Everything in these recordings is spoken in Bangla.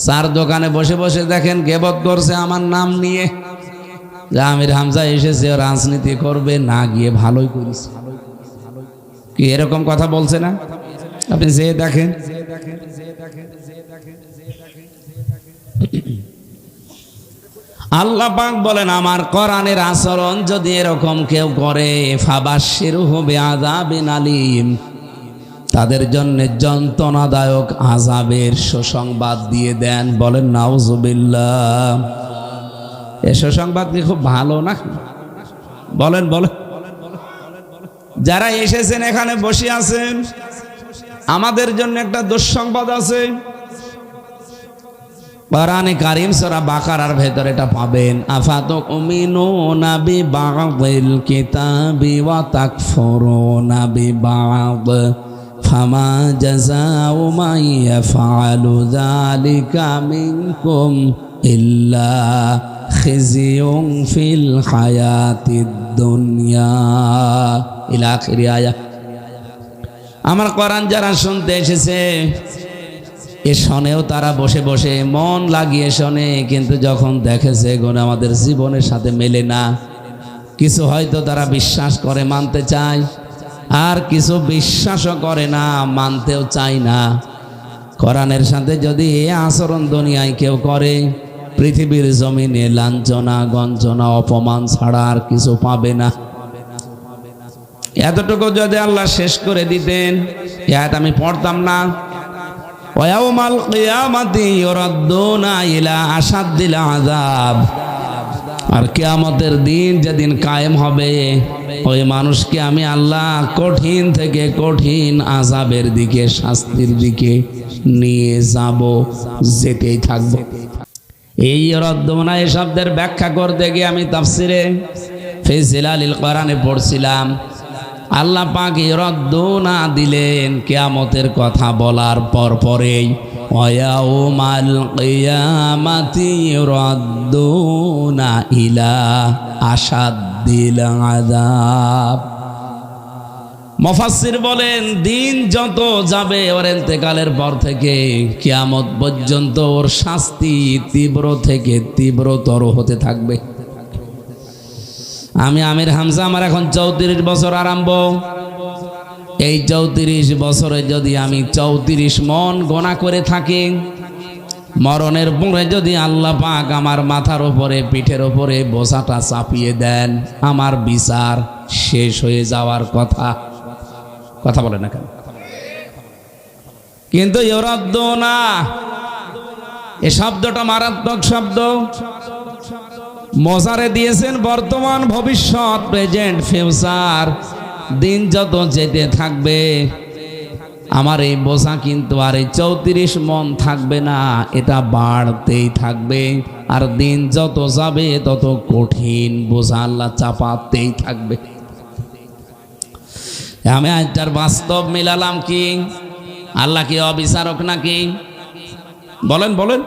চার দোকানে বসে বসে দেখেন গেবত করছে আমার নাম নিয়ে, যে আমির হামজা এসেছে রাজনীতি করবে, না গিয়ে ভালোই করেছে। কি এরকম কথা বলছে না? আপনি যে দেখেন, আল্লাহ পাক বলেন আমার কোরআনের আচরণ যদি এরকম কেউ করে, ফাবাশশিরহু বিআযাবিন আলীম, তাদের জন্য যন্ত্রণাদায়ক আযাবের সুসংবাদ দিয়ে দেন। বলেন নাউযুবিল্লাহ। এই সুসংবাদ কি খুব ভালো না? বলেন বলেন। যারা এসেছেন এখানে বসে আছেন, আমাদের জন্য একটা দুঃসংবাদ আছে। কোরআনে কারীম সূরা বাকারার ভেতরে এটা পাবেন, আফাতুমিনুনা বিবাযিল কিতাবি ওয়া তাকফুরুনা বিবাযি ফামা জাযাউ মান ইয়াফআলু যালিকা মিনকুম ইল্লা খিজিয়ুন ফিল হায়াতিদ দুনিয়া ইলা আখিরি আয়াত। আমার কোরআন যারা শুনতে এসেছে এ শোনেও তারা বসে বসে মন লাগিয়ে শোনে, কিন্তু যখন দেখেছে এগুলো আমাদের জীবনের সাথে মেলে না, কিছু হয়তো তারা বিশ্বাস করে মানতে চায়, আর কিছু বিশ্বাসও করে না, মানতেও চায় না। কোরআনের সাথে যদি এ আচরণ দুনিয়ায় কেউ করে, পৃথিবীর জমিনে লাঞ্ছনা গঞ্জনা অপমান ছাড়া আর কিছু পাবে না। এতটুকু যদি আল্লাহ শেষ করে দিতেন, আমি পড়তাম না। ওয়াউমাল কিয়ামাতি ইউরাদ্দুনা ইলা আশাদ্দিল আযাব, আর কিয়ামতের দিন যেদিন কায়েম হবে, ওই মানুষকে আমি আল্লাহ কঠিন থেকে কঠিন আযাবের দিকে, শাস্তির দিকে নিয়ে যাব, যেতেই থাকবো। এই ইউরাদ্দুনা এই শব্দের ব্যাখ্যা করতে গিয়ে আমি তাফসিরে ফি জিলালিল কোরআনে পড়ছিলাম, আল্লাহ পাক ইউরাদ্দুনা দিলেন কিয়ামতের কথা বলার পরেই, ওয়াউমাল কিয়ামাতি ইউরাদ্দুনা ইলা আশাদ্দিল আযাব। মুফাসসির বলেন দিন যত যাবে ওর ইন্তেকালের পর থেকে কিয়ামত পর্যন্ত ওর শাস্তি তীব্র থেকে তীব্রতর হতে থাকবে। আমি আমির হামজা, আমার এখন 34 বছর আরম্ভ। এই 34 বছরে যদি আমি 34 মন গোনা করে থাকি, মরণের পরে যদি আল্লাহ পাক আমার মাথার উপরে পিঠের উপরে বোঝাটা চাপিয়ে দেন, আমার বিচার শেষ হয়ে যাওয়ার কথা। কথা বলে না কেন? কিন্তু ইউরাদ্দুনা এই শব্দটা মারাত্মক শব্দ। মজারে দিয়েছেন বর্তমান, ভবিষ্যৎ, প্রেজেন্ট, ফিউচার। দিন যত যেতে থাকবে আমার এই বোঝা কিন্তু আর এই 34 মন থাকবে না, এটা বাড়তেই থাকবে। আর দিন যত যাবে তত কঠিন বোঝা আল্লাহ চাপাতেই থাকবে। আমি আজটার বাস্তব মিলালাম কি? আল্লাহ কি অবিচারক নাকি? বলেন বলেন।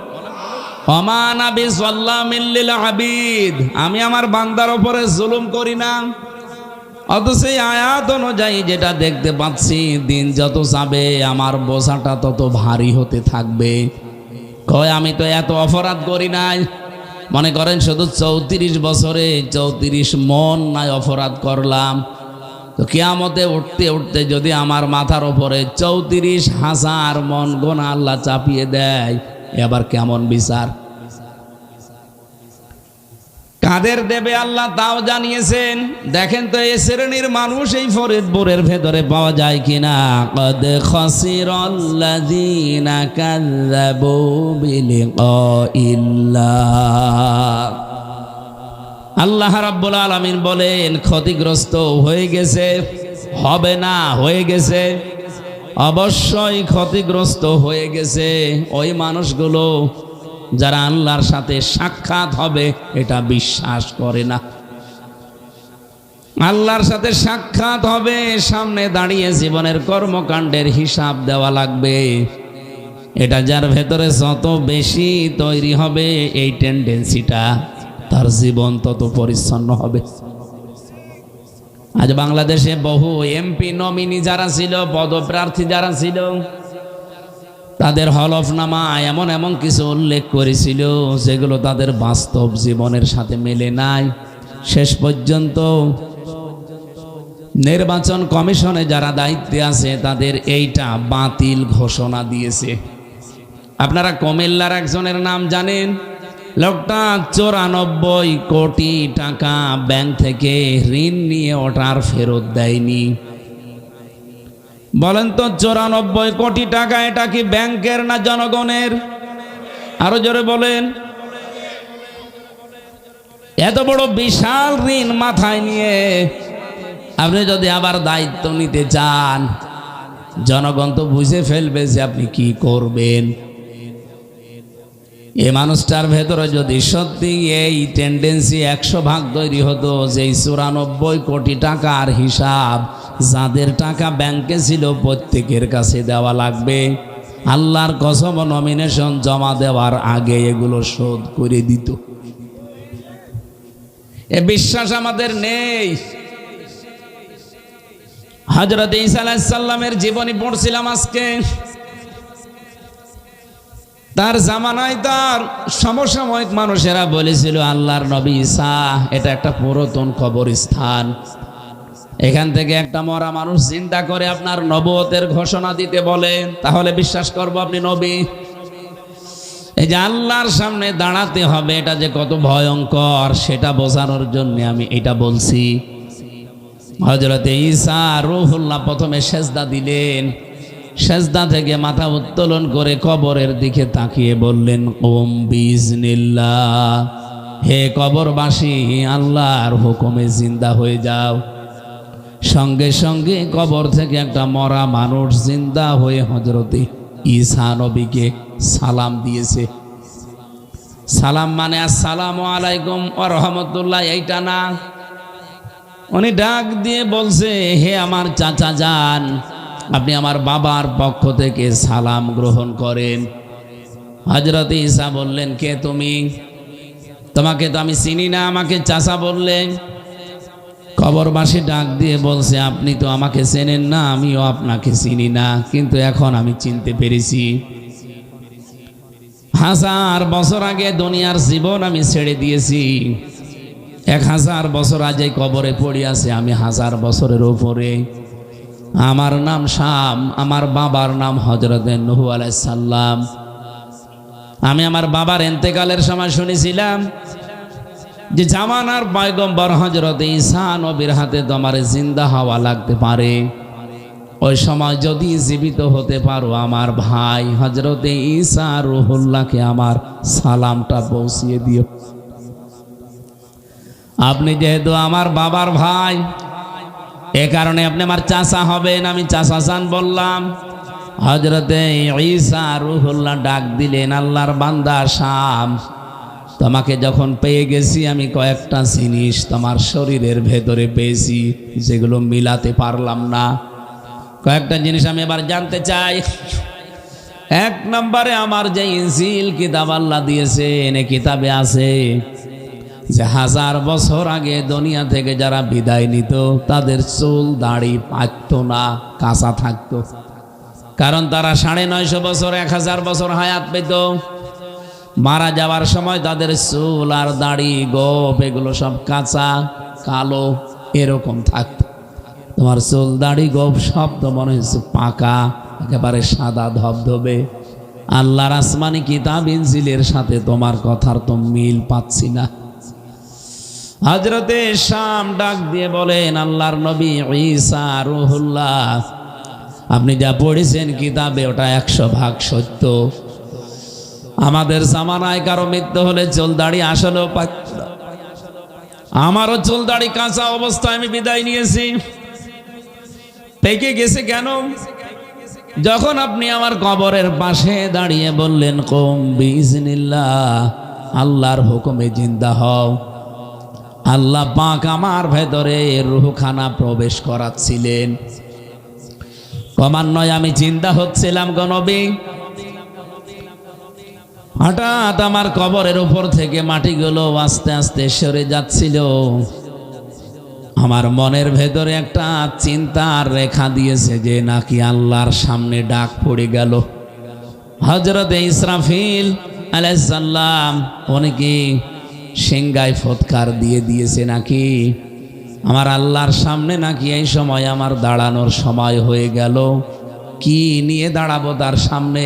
আমি আমার বান্দার উপরে জুলুম করি না, অথচ এই আয়াত অনুযায়ী যেটা দেখতে পাচ্ছি, দিন যত যাবে আমার বোঝাটা তত ভারী হতে থাকবে। কয় আমি তো এত অপরাধ করি নাই, মনে করেন শুধু 34 বছরে 34 মন নাই অপরাধ করলাম, তো কিয়ামতে উঠতে উঠতে যদি আমার মাথার উপরে 34,000 মন গোনা আল্লাহ চাপিয়ে দেয়, এবার কেমন বিচার? কাদের দেবে আল্লাহ তাও জানিয়েছেন। দেখেন তো এই শ্রেণীর মানুষ এই ফরিদপুরের ভেতরে পাওয়া যায় কিনা। কদ খাসিরাল্লাযীনা কাযযাবু বিলিকাইল্লাহ। আল্লাহ রাব্বুল আলামিন বলেন ক্ষতিগ্রস্ত হয়ে গেছে, হবে না, হয়ে গেছে, অবশ্যই ক্ষতিগ্রস্ত হয়ে গেছে ওই মানুষগুলো যারা আল্লাহর সাথে সাক্ষাৎ হবে এটা বিশ্বাস করে না। আল্লাহর সাথে সাক্ষাৎ হবে, সামনে দাঁড়িয়ে জীবনের কর্মকাণ্ডের হিসাব দেওয়া লাগবে, এটা যার ভেতরে যত বেশি তৈরি হবে এই টেন্ডেন্সিটা, তার জীবন তত পরিচ্ছন্ন হবে। আজ বাংলাদেশে বহু এমপি নমিনি যারা ছিল, পদপ্রার্থী যারা ছিল, তাদের হলফনামায় এমন এমন কিছু উল্লেখ করেছিল যেগুলো তাদের বাস্তব জীবনের সাথে মেলে নাই। শেষ পর্যন্ত নির্বাচন কমিশনে যারা দায়িত্বে আছে তাদের এইটা বাতিল ঘোষণা দিয়েছে। আপনারা কুমিল্লার একজনের নাম জানেন? লোকটা 94 কোটি টাকা ব্যাংক থেকে ঋণ নিয়ে ওটার ফেরত দেয়নি। বলেন তো 94 কোটি টাকা এটা কি ব্যাংকের না জনগণের? আরো জোরে বলেন। এত বড় বিশাল ঋণ মাথায় নিয়ে আপনি যদি আবার দায়িত্ব নিতে চান, জনগণ তো বুঝে ফেলবে যে আপনি কি করবেন। এই মানুষটার ভেতরে যদি সত্যি এই টেন্ডেন্সি 100% তৈরি হতো যে 94 কোটি টাকার হিসাব যাদের টাকা ব্যাংকে ছিল প্রত্যেকের কাছে দেওয়া লাগবে, আল্লাহর কসম নমিনেশন জমা দেওয়ার আগে এগুলো শোধ করে দিত। এ বিশ্বাস আমাদের নেই। হযরত ঈসা আলাইহিস সালামের জীবনী পড়ছিলাম আজকে। তার জামানায় তার সমসাময়িক মানুষেরা বলেছিল আল্লাহর নবী ঈসা এটা একটা পুরাতন কবরস্থান, এখান থেকে একটা মরা মানুষ চিন্তা করে আপনার নবুয়তের ঘোষণা দিতে বলে, তাহলে বিশ্বাস করব আপনি নবী। এই যে আল্লাহর সামনে দাঁড়াতে হবে এটা যে কত ভয়ঙ্কর সেটা বোঝানোর জন্য আমি এটা বলছি। হযরতে ঈসা রূহুল্লাহ প্রথমে সেজদা দিলেন, সেজদা থেকে মাথা উত্তোলন করে কবরের দিকে তাকিয়ে বললেন কুম বিইজনিল্লাহ, হে কবরবাসী আল্লাহর হুকুমে জিন্দা হয়ে যাও। সঙ্গে সঙ্গে কবর থেকে একটা মরা মানুষ জিন্দা হয়ে হযরতে ঈসা নবীকে সালাম দিয়েছে। সালাম মানে আসসালামু আলাইকুম ওয়া রাহমাতুল্লাহ এইটা না, উনি ডাক দিয়ে বলছে হে আমার চাচা যান, আপনি আমার বাবার পক্ষ থেকে সালাম গ্রহণ করেন। হযরত ঈসা বললেন কে তুমি? তোমাকে তো আমি চিনি না, আমাকে চাচা বললেন। কবরবাসী ডাক দিয়ে বলছে আপনি তো আমাকে চেনেন না, আমিও আপনাকে চিনি না, কিন্তু এখন আমি চিনতে পেরেছি। 1000 বছর আগে দুনিয়ার জীবন আমি ছেড়ে দিয়েছি, 1000 বছর আগে কবরে পড়ে আছে আমি 1000 বছরের উপরে। আমার নাম শাম, আমার বাবার নাম হযরত নূহ আলাইহিস সালাম। আমি আমার বাবার ইন্তেকালের সময় শুনেছিলাম যে জামানার পয়গম্বর হযরত ঈসা নবীর হাতে তোমার জিন্দা হওয়া লাগতে পারে, ওই সময় যদি জীবিত হতে পারো আমার ভাই হযরত ঈসা রূহুল্লাহকে আমার সালামটা পৌঁছিয়ে দিও। আপনি যেহেতু আমার বাবার ভাই এ কারণে আপনি আমার চাচা হবেন, আমি চাচা চান বললাম। হযরতে ঈসা রূহুল্লাহ ডাক দিলেন আল্লাহর বান্দা শাম, তোমাকে যখন পেয়ে গেছি আমি কয়েকটা জিনিস তোমার শরীরের ভেতরে পেয়েছি যেগুলো মিলাতে পারলাম না। কয়েকটা জিনিস আমি এবার জানতে চাই। 1 নম্বরে আমার যে ইনজিল কিতাব আল্লাহ দিয়েছেন এই কিতাবে আছে যে 1000 বছর আগে দুনিয়া থেকে যারা বিদায় নিত তাদের চুল দাড়ি পাকতো না, কাঁচা থাকতো, কারণ তারা 950 বছর 1000 বছর হায়াত পেত। মারা যাওয়ার সময় তাদের চুল আর দাড়ি গোপ এগুলো সব কাঁচা কালো এরকম থাকতো। তোমার চুল দাড়ি গোপ সব তো মনে হচ্ছে পাকা, একেবারে সাদা ধবধবে। আল্লাহর আসমানি কিতাব ইনজিলের সাথে তোমার কথার তো মিল পাচ্ছি না। হযরতে শাম ডাক দিয়ে বলেন আল্লাহর নবী ঈসা রূহুল্লাহ, আপনি যা পড়েছেন কিতাবে ওটা 100% সত্য। আমাদের জামানায় কারো মৃত্যু হলে চুল দাড়ি আসলেও পাকতো না। আমারও চুল দাড়ি কাঁচা অবস্থায় আমি বিদায় নিয়েছি, পেকে গেছে কেন? যখন আপনি আমার কবরের পাশে দাঁড়িয়ে বললেন কুম বিইজনিল্লাহ, আল্লাহর হুকুমে জিন্দা হও, আল্লাহ পাক আমার ভেতরে রূহখানা প্রবেশ করাচ্ছিলেন। ক্রমান্বয়ে আমি চিন্তা হচ্ছিলাম গো নবী, হঠাৎ আমার কবরের উপর থেকে মাটিগুলো আস্তে আস্তে সরে যাচ্ছিল। আমার মনের ভেতরে একটা চিন্তার রেখা দিয়েছে যে নাকি আল্লাহর সামনে ডাক পড়ে গেল। হযরত ইসরাফিল আলাইহিস সালাম অনেকে সিংহায় ফৎকার দিয়ে দিয়েছে নাকি আমার আল্লাহর সামনে নাকি এই সময় আমার দাঁড়ানোর সময় হয়ে গেল। কি নিয়ে দাঁড়াবো তার সামনে?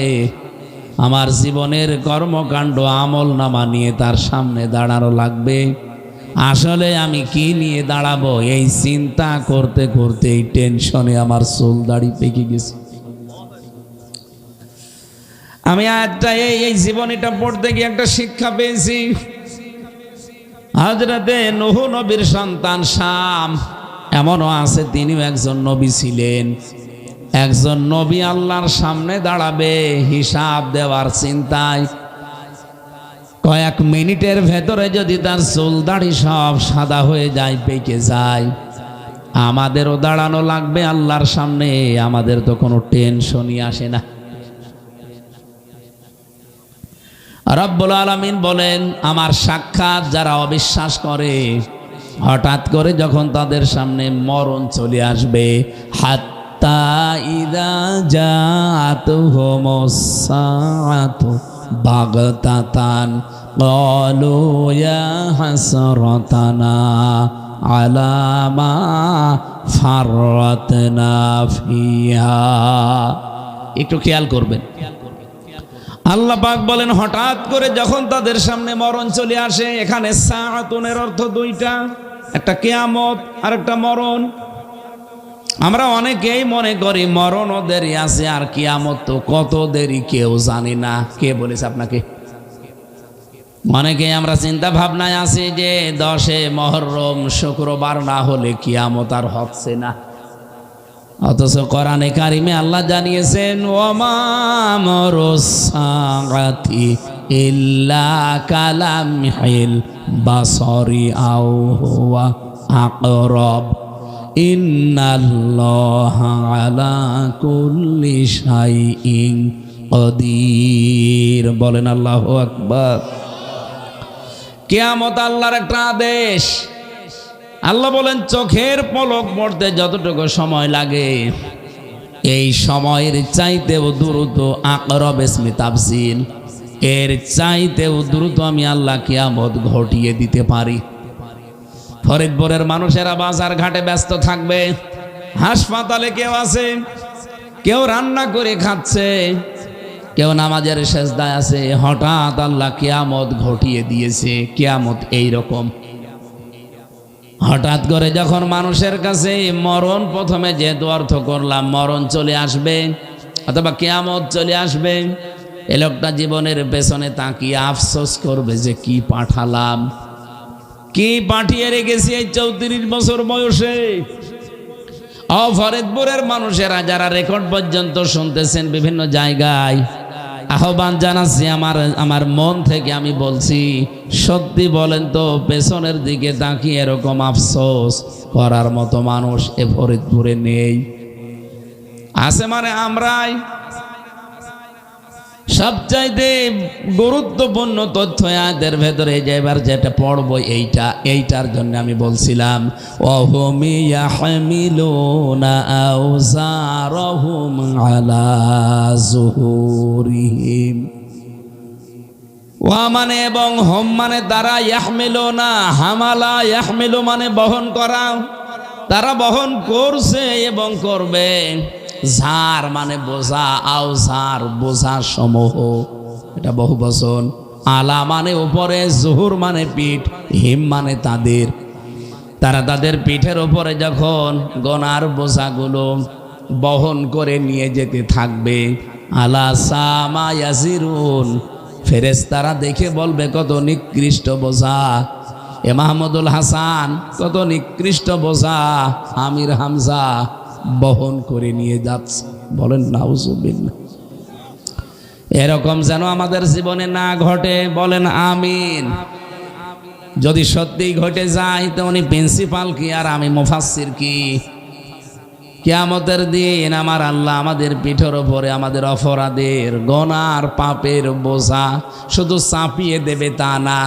আমার জীবনের কর্মকাণ্ড আমল নামা নিয়ে তার সামনে দাঁড়ানো লাগবে। আসলে আমি কি নিয়ে দাঁড়াবো এই চিন্তা করতে করতে এই টেনশনে আমার চুল দাড়ি পেকে গেছে। আমি আজটা এই জীবনীটা পড়তে গিয়ে একটা শিক্ষা পেয়েছি। হযরতে নূহ নবীর সন্তান শাম, এমনও আছে তিনিও একজন নবী ছিলেন। একজন নবী আল্লাহর সামনে দাঁড়াবে হিসাব দেওয়ার চিন্তায়, কয়েক মিনিটের ভেতরে যদি তার চুল দাড়ি সব সাদা হয়ে যায়, পেকে যায়, আমাদেরও দাঁড়ানো লাগবে আল্লাহর সামনে। আমাদের তো কোনো টেনশনই আসে না। রব্বুল আলামিন বলেন, আমার সাক্ষাৎ যারা অবিশ্বাস করে, হঠাৎ করে যখন তাদের সামনে মরণ চলে আসবে, হাত্তা ইযা জাআতুহুমুস সাআতু বাগতাতান ক্বালু ইয়া হাসরাতানা আলা মা ফাররাতনা ফিহা। একটু খেয়াল করবেন, আল্লাহ পাক বলেন হঠাৎ করে যখন তাদের সামনে মরণ চলে আসে। এখানে সাআতুনের অর্থ দুইটা, একটা কিয়ামত আর একটা মরণ। আমরা অনেকেই মনে করি মরণও দেরি আছে আর কিয়ামত তো কত দেরি কেউ জানি না। কে বলেছে আপনাকে? অনেকেই আমরা চিন্তা ভাবনায় আছি যে 10 মুহররম শুক্রবার না হলে কিয়ামত আর হচ্ছে না। অথচ কোরআনে কারিমে আল্লাহ জানিয়েছেন, ওয়ামা আমরুস সাআতি ইল্লা কালামহিল বাসরি আও হুয়া আকরাব ইন্নাল্লাহা আলা কুল্লি শাইইন কাদির। বলেন আল্লাহু আকবার। কিয়ামত আল্লাহর একটা আদেশ। আল্লাহ বলেন চোখের পলক পড়তে যতটুকু সময় লাগে, এই সময়ের চাইতেও দ্রুত, আকরব ইসমে তাফসীল, এর চাইতেও দ্রুত আমি আল্লাহ কিয়ামত ঘটিয়ে দিতে পারি। ফরিদপুরের মানুষেরা বাজার ঘাটে ব্যস্ত থাকবে, হাসপাতালে কেউ আছে, কেউ রান্না করে খাচ্ছে, কেউ নামাজের সেজদায় আছে। হঠাৎ আল্লাহ কিয়ামত ঘটিয়ে দিয়েছে। কিয়ামত এইরকম, হঠাৎ করে যখন মানুষের কাছে মরণ, প্রথমে যেহেতু অর্থ করলাম মরণ চলে আসবে অথবা কিয়ামত চলে আসবে, এ লোকটা জীবনের পেছনে তাকিয়ে আফসোস করবে যে কি পাঠালাম, কি পাঠিয়ে রেখেছি এই 34 বছর বয়সে। ফরিদপুরের মানুষেরা যারা রেকর্ড পর্যন্ত শুনতেছেন বিভিন্ন জায়গায়, আহ্বান জানাচ্ছি, আমার মন থেকে আমি বলছি, সত্যি বলেন তো পেছনের দিকে তাকিয়ে এরকম আফসোস করার মতো মানুষ এ ফরিদপুরে নেই? আছে মানে আমরাই। সবচাইতে গুরুত্বপূর্ণ তথ্য আয়াতের ভেতরে যে এবার যেটা পড়বো এইটার জন্য আমি বলছিলাম, ওয়াহুম ইয়াহমিলুনা আওযারহুম আলা যুহুরিহিম। ওয়া মানে এবং হোম মানে তারা, ইয়াহমিলুনা হামালা, ইয়াহমিলু মানে বহন করা, তারা বহন করছে এবং করবে। ঝার মানে বোঝা, আওজার বোঝা সমূহ, এটা বহু বচন। আলা মানে উপরে, জুহুর মানে পিঠ, হিম মানে তাদের। তারা তাদের পিঠের উপরে যখন গোনার বোঝাগুলো বহন করে নিয়ে যেতে থাকবে, আলা সামা ইয়াজিরুন, ফেরেশতারা দেখে বলবে কত নিকৃষ্ট বোঝা। এ মাহমুদুল হাসান কত নিকৃষ্ট বোঝা আমির হামজা বহন করে নিয়ে যাচ্ছে। বলেন নাউজুবিল্লাহ। এরকম যেন আমাদের জীবনে না ঘটে, বলেন আমিন। যদি সত্যি ঘটে যায় তো উনি প্রিন্সিপাল কি আর আমি মুফাসসির কি? কিয়ামতের দিন আমার আল্লাহ আমাদের পিঠের ওপরে আমাদের অপরাধের গোনার পাপের বোঝা শুধু চাপিয়ে দেবে তা না,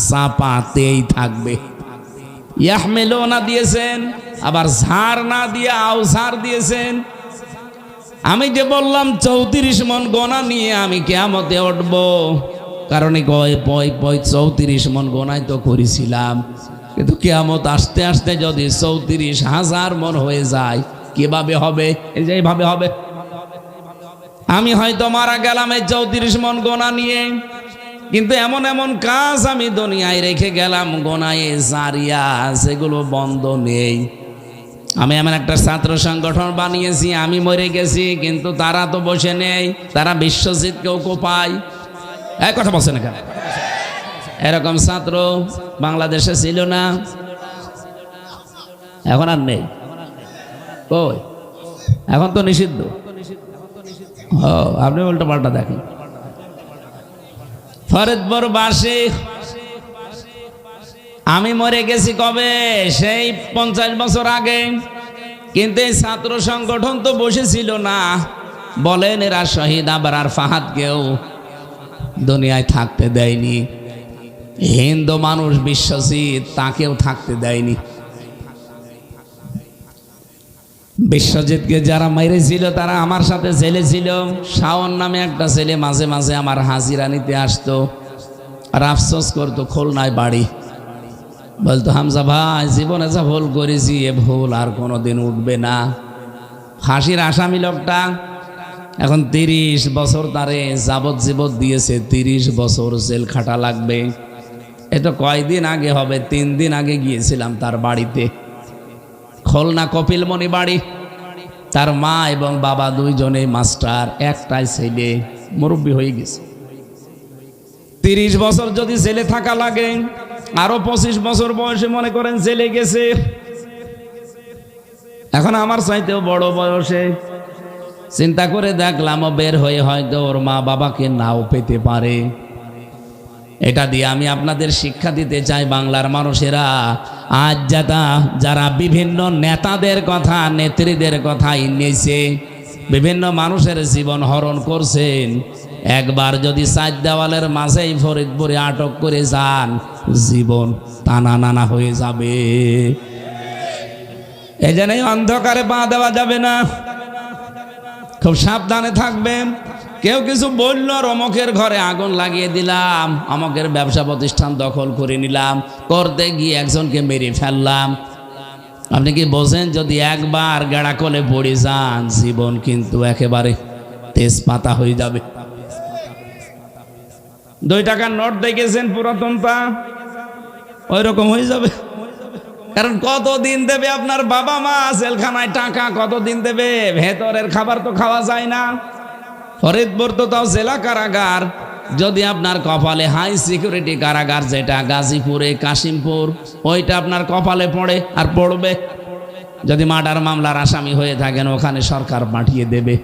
চাপাতেই থাকবে। ইয়াহমিলুনা দিয়েছেন, আবার ঝার না দিয়ে আওজার দিয়েছেন। আমি যে বললাম 34 মণ গোনা নিয়ে আমি কিয়ামতে উঠব, কারণ 34 মণ গোনাই তো করেছিলাম, কিন্তু কিয়ামত আসতে আসতে যদি 34,000 মণ হয়ে যায় কিভাবে হবে? এই যে এইভাবে হবে। আমি হয়তো মারা গেলাম এই 34 মণ গোনা নিয়ে, কিন্তু এমন এমন কাজ আমি দুনিয়ায় রেখে গেলাম গোনায় জারিয়া, সেগুলো বন্ধ নেই। আমি এমন একটা ছাত্র সংগঠন বানিয়েছি, আমি মরে গেছি কিন্তু তারা তো বসে নেই, তারা বিশ্বজিৎকেও কোপায়। এক কথা বলছে না কেন? এরকম ছাত্র বাংলাদেশে ছিল না, এখন আর নেই। কই? এখন তো নিষিদ্ধ। আপনি উল্টো পাল্টা দেখেন। ফরিদপুর বাসী, আমি মরে গেছি কবে? সেই 50 বছর আগে, কিন্তু এই ছাত্র সংগঠন তো বসেছিল না। বলেন এরা শহীদ আবরার ফাহাদকেও দুনিয়ায় থাকতে দেয়নি, হিন্দু মানুষ বিশ্বজিৎ তাকেও থাকতে দেয়নি। বিশ্বজিৎকে যারা মেরেছিল তারা আমার সাথে জেলে ছিল। শাওন নামে একটা ছেলে মাঝে মাঝে আমার হাজিরা নিতে আসতো, আর আফসোস করতো খুলনায় বাড়ি। বলতো হামজা ভাই, জীবনে যা ভুল করেছি এ ভুল আর কোনোদিন উঠবে না। ফাঁসির আসামি লোকটা, এখন 30 বছর তারে যাবজ্জীবন দিয়েছে, 30 বছর জেল খাটা লাগবে। এ তো কয়দিন আগে হবে, 3 দিন আগে গিয়েছিলাম তার বাড়িতে, খুলনা কপিলমণি বাড়ি। তার মা এবং বাবা দুইজনে মাস্টার, একটাই ছেলে, মুরব্বী হয়ে গেছে। 30 বছর যদি জেলে থাকা লাগে, আরো 25 বছর বয়সে মনে করেন জেলে গেছে। এখন আমার চাইতেও বড় বয়সে। চিন্তা করে দেখলাম ও বের হয়ে হয়তো ওর মা বাবাকে নাও পেতে পারে। এটা দিয়ে আমি আপনাদের শিক্ষা দিতে চাই, বাংলার মানুষেরা আজ যারা বিভিন্ন নেতাদের কথা, নেত্রীদের কথা নিয়েছে, বিভিন্ন মানুষের জীবন হরণ করছেন, একবার যদি 4 দেওয়ালের মাঝেই ফরিদপুরে আটক করে যান, জীবন টানা নানা হয়ে যাবে। এই জন্য অন্ধকারে পা দেওয়া যাবে না, খুব সাবধানে থাকবেন। কেউ কিছু বলল, অমকের ঘরে আগুন লাগিয়ে দিলাম, অমকের ব্যবসা প্রতিষ্ঠান দখল করে নিলাম, করতে গিয়ে একজনকে মেরে ফেললাম। আপনি কি বোঝেন, যদি একবার গেড়া কলে পড়ে যান, জীবন কিন্তু একেবারে তেজপাতা হয়ে যাবে। 2 টাকার নোট দেখেছেন পুরাতনটা, ওই রকম হয়ে যাবে। কারণ কতদিন দেবে আপনার বাবা মা জেলখানায় টাকা, কতদিন দেবে? ভেতরের খাবার তো খাওয়া যায় না। ফরিদপুর তো তাও জেলা কারাগার, যদি আপনার কপালে হাই সিকিউরিটি কারাগার যেটা গাজীপুরে, কাশিমপুর, ওইটা আপনার কপালে পড়ে আর পড়বে। যদি মার্ডার মামলার আসামি হয়ে থাকেন, ওখানে সরকার পাঠিয়ে দেবে।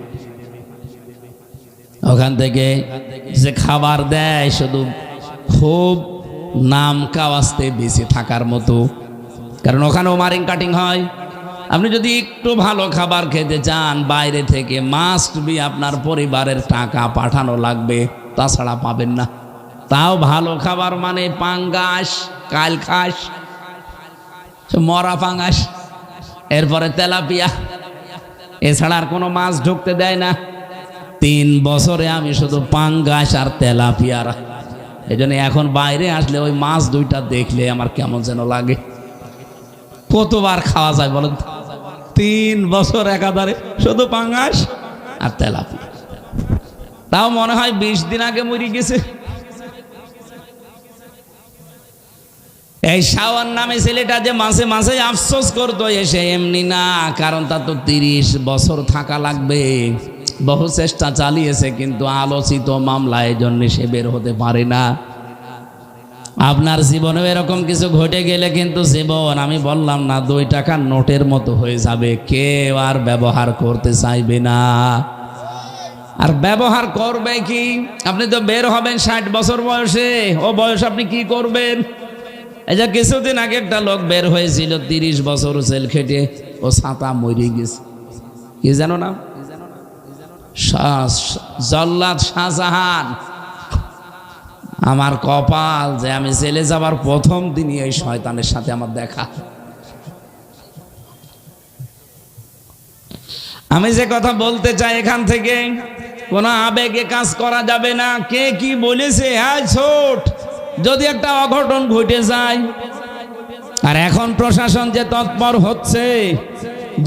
ওখান থেকে যে খাবার দেয় শুধু খুব নাম কাওয়াজতে বেঁচে থাকার মতো, কারণ ওখানেও মারিং কাটিং হয়। আপনি যদি একটু ভালো খাবার খেতে চান, বাইরে থেকে মাস্ট বি আপনার পরিবারের টাকা পাঠানো লাগবে, তাছাড়া পাবেন না। তাও ভালো খাবার মানে পাঙ্গাস, কালখাস, মরা পাঙ্গাস, এরপরে তেলাপিয়া, এছাড়া আর কোনো মাছ ঢুকতে দেয় না। 3 বছরে আমি শুধু পাঙ্গাস আর তেলাপিয়ারা। এই জন্য এখন বাইরে আসলে ওই মাছ 2টা দেখলে আমার কেমন যেন লাগে। কতবার খাওয়া যায় বলেন? 3 বছর একাধারে শুধু পাঙ্গাস আর তেলাপিয়া। তাও মনে হয় 20 দিন আগে মরে গেছে। এই শাওন নামে ছেলেটা যে মাঝে মাঝে আফসোস করতো, এসে এমনি না, কারণ তার তো 30 বছর থাকা লাগবে। বহু চেষ্টা চালিয়েছে, কিন্তু আলোচিত মামলা, এই জন্য সে বের হতে পারে না। আপনার জীবনে এরকম কিছু ঘটে গেলে কিন্তু জীবন, আমি বললাম না, 2 টাকার নোটের মতো হয়ে যাবে। কেউ আর ব্যবহার করতে চাইবে না। আর ব্যবহার করবে কি? আপনি তো বের হবেন 60 বছর বয়সে, ও বয়স আপনি কি করবেন? এই যে কিছুদিন আগে একটা লোক বের হয়েছিল, 30 বছর জেল খেটে, ও ছাতা মরে গেছে। কি জানো না? জল্লাদ শাহজাহান। আমার কপাল যে আমি জেলে যাবার প্রথম দিনই এই শয়তানের সাথে আমার দেখা। আমি যে কথা বলতে চাই এখান থেকে কোনো আবেগে কাজ করা যাবে না। কে কি বলেছে আজ ছোট, যদি একটা অঘটন ঘটে যায়, আর এখন প্রশাসন যে তৎপর হচ্ছে,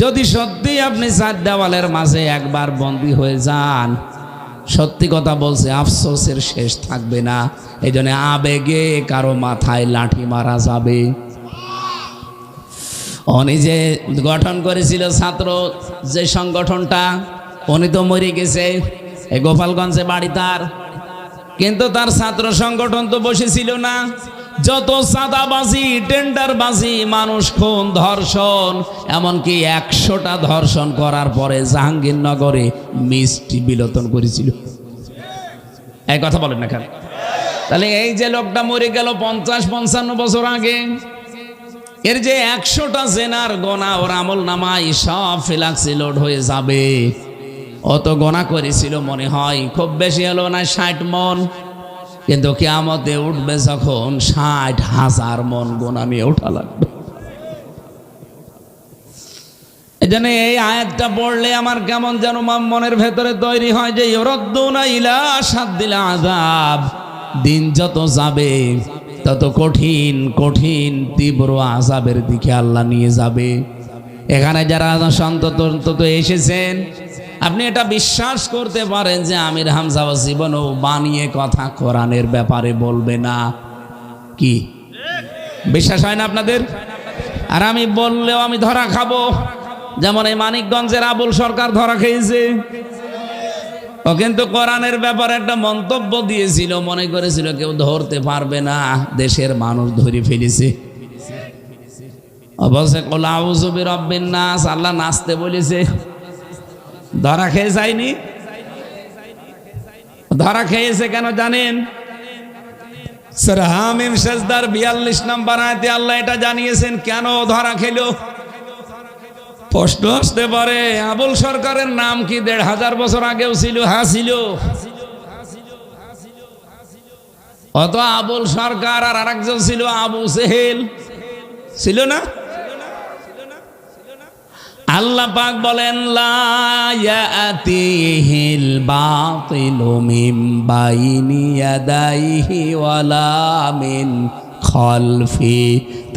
যদি সত্যি আপনি চার দেওয়ালের মাঝে একবার বন্দী হয়ে যান, সত্যি কথা বলছে আফসোসের শেষ থাকবে না। এই জন্য আবেগে কারো মাথায় লাঠি মারা যাবে। উনি যে গঠন করেছিল ছাত্র যে সংগঠনটা, উনি তো মরে গেছে, এই গোপালগঞ্জে বাড়ি তার, কিন্তু তার ছাত্র সংগঠন তো বসেছিল না। যত চাঁদাবাজি, টেন্ডারবাজি, মানুষ খুন, ধর্ষণ, এমনকি 100টা ধর্ষণ করার পরে জাহাঙ্গীরনগরে মিষ্টি বিলোতন করেছিল। এই কথা বলেন না কেন? তাহলে এই যে লোকটা মরে গেল 50-55 বছর আগে, এর যে 100টা জেনার গোনা ওর আমল নামায় সব ফিলাক্সি লোড হয়ে যাবে। অত গোনা করেছিল মনে হয় খুব বেশি হলো না 60 মন, কিন্তু কিয়ামতে উঠবে যখন 60,000 মন গোনা নিয়ে ওঠা লাগবে। এই জন্য এই আয়াতটা পড়লে আমার কেমন যেন মনের ভেতরে তৈরি হয় যে ইউরাদ্দুনা ইলা আশাদ্দিল আযাব, দিন যত যাবে তত কঠিন কঠিন তীব্র আযাবের দিকে আল্লাহ নিয়ে যাবে। এখানে যারা অন্তত এসেছেন, আপনি এটা বিশ্বাস করতে পারেন যে আমির হামজা জীবনও বানিয়ে কথা কোরআনের ব্যাপারে বলবে না। কি বিশ্বাস হয় না আপনাদের? আর আমি বললেও আমি ধরা খাবো, যেমন এই মানিকগঞ্জের আবুল সরকার ধরা খেয়েছে। ও কিন্তু কোরআনের ব্যাপারে একটা মন্তব্য দিয়েছিল, মনে করেছিল কেউ ধরতে পারবে না, দেশের মানুষ ধরে ফেলেছে। বলছে কুল আউযু বিরাব্বিন নাস, আল্লাহ নাচতে বলেছে। ধরা খেয়ে যায়নি? ধরা খেয়েছে কেন জানেন? সূরা হামিম সেজদার 42 নম্বর আয়াতে আল্লাহ এটা জানিয়েছেন কেন ধরা খেলো। প্রশ্ন আসতে পারে আবুল সরকারের নাম কি 1500 বছর আগেও ছিল? হ্যাঁ ছিল। অত আবুল সরকার আর আরেকজন ছিল আবু সেহেল, ছিল না? আল্লাহ পাক বলেন লা ইয়াতিহিল বাতিলু মিন বাইনি ইয়াদাইহি ওয়ালা মিন খালফি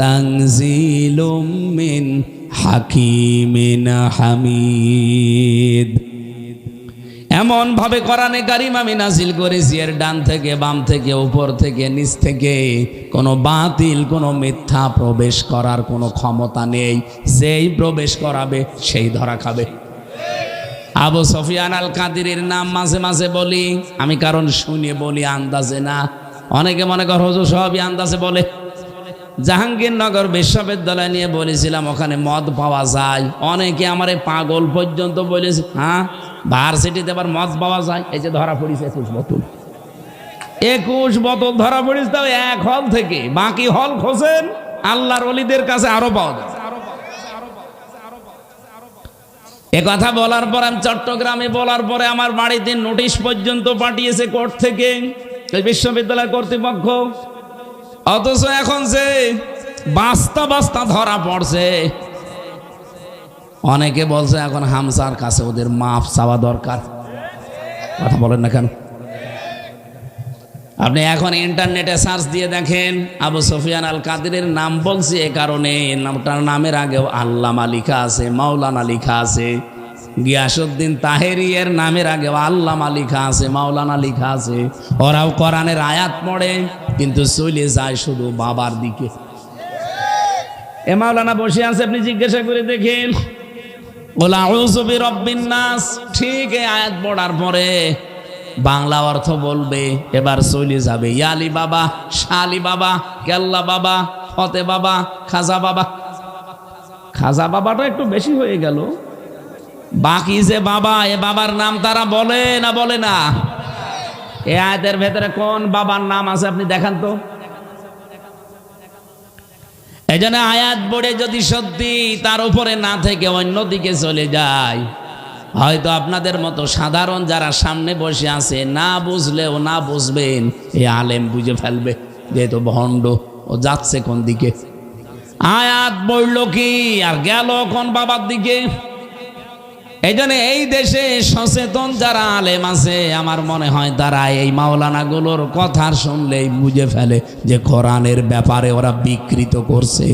তানজিলুম মিন হাকিমিন হামিদ। এমন ভাবে কোরআনে কারীম আমি নাজিল করেছি, এর ডান থেকে বাম থেকে উপর থেকে নিচ থেকে কোনো বাতিল কোনো মিথ্যা প্রবেশ করার কোনো ক্ষমতা নেই। যেই প্রবেশ করাবে সেই ধরা খাবে। আবু সুফিয়ান আল কাদিরের নাম মাঝে মাঝে বলি আমি, কারণ শুনে বলি, আন্দাজে না। অনেকে মনে কর হুজুর সবই আন্দাজে বলে। জাহাঙ্গীরনগর বিশ্ববিদ্যালয় নিয়ে বলেছিলাম, ওখানে মদ পাওয়া যায়। অনেকে আমার পাগল পর্যন্ত বলেছে, হ্যাঁ ভার্সিটিতে আবার মদ পাওয়া যায়। এই যে ধরা পড়েছে 21 বোতল ধরা পড়েছে, তাও এক হল থেকে। বাকি হল খোঁজেন, আল্লাহর ওলিদের কাছে আরো পাওয়া যায়। এ কথা বলার পর আমি চট্টগ্রামে বলার পরে আমার বাড়িতে নোটিশ পর্যন্ত পাঠিয়েছে কোর্ট থেকে বিশ্ববিদ্যালয় কর্তৃপক্ষ। অথচ এখন যে বাস্তা বাস্তা ধরা পড়ছে, অনেকে বলছে এখন হামজার কাছে ওদের মাফ চাওয়া দরকার। কথা বলেন না কেন? আপনি এখন ইন্টারনেটে সার্চ দিয়ে দেখেন, আবু সুফিয়ান আল কাদিরের নাম বলছি এ কারণে, নামটার নামের আগেও আল্লামা লিখা আছে, মাওলানা লিখা আছে। গিয়াসউদ্দিন তাহেরি এর নামের আগেও আল্লামা লিখা আছে, মাওলানা লিখা আছে। ওরাও কোরআনের আয়াত পড়ে, কিন্তু চলে যায় শুধু বাবার দিকে। এ মাওলানা বসে আছে, আপনি জিজ্ঞাসা করে দেখেন, কুল আউযু বিরাব্বিন নাস, ঠিক এই আয়াত পড়ার পরে বাংলা অর্থ বলবে, এবার চলে যাবে ইয়ালি বাবা, শালি বাবা, কেল্লা বাবা, ফতে বাবা, খাজা বাবা। খাজা বাবাটা একটু বেশি হয়ে গেল। বাকি যে বাবা, এ বাবার নাম তারা বলে না বলে না? এই আয়াতের ভেতরে কোন বাবার নাম আছে আপনি দেখান তো। এই জন্য আয়াত পড়ে যদি সত্যি তার উপরে না থেকে অন্যদিকে চলে যায়, হয়তো আপনাদের মতো সাধারণ যারা সামনে বসে আছে না বুঝলেও না বুঝবেন, এই আলেম বুঝে ফেলবে যেহেতু ভণ্ড, ও যাচ্ছে কোন দিকে। আয়াত পড়ল কি আর গেল কোন বাবার দিকে। এই জন্য এই দেশে সচেতন যারা আলেম আছে আমার মনে হয় তারা এই মাওলানাগুলোর কথা শুনলেই বুঝে ফেলে যে কোরআনের ব্যাপারে ওরা বিকৃত করছে।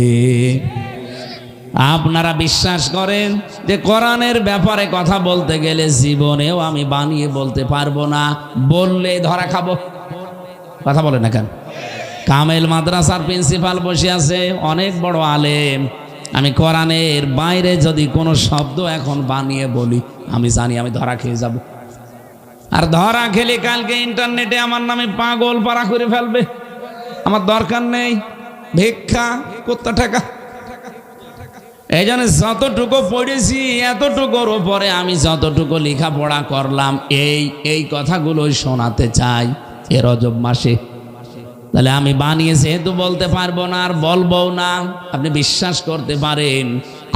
আপনারা বিশ্বাস করেন যে কোরআনের ব্যাপারে কথা বলতে গেলে জীবনেও আমি বানিয়ে বলতে পারবো না, বললে ধরা খাবো? কথা বলে না কেন? কামেল মাদ্রাসার প্রিন্সিপাল বসে আছে, অনেক বড় আলেম। আমি কোরআনের বাইরে যদি কোনো শব্দ এখন বানিয়ে বলি আমি জানি আমি ধরা খেয়ে যাব। আর ধরা খেলে কালকে ইন্টারনেটে আমার নামে পাগল পাড়া করে ফেলবে। আমার দরকার নেই ভিক্ষা কত টাকা। এই জন্য যতটুকু পড়েছি এতটুকুর উপরে আমি যতটুকু লেখাপড়া করলাম এই কথাগুলো শোনাতে চাই এ রজব মাসে। তাহলে আমি বানিয়ে যেহেতু বলতে পারবো না আর বলবো না। আপনি বিশ্বাস করতে পারেন,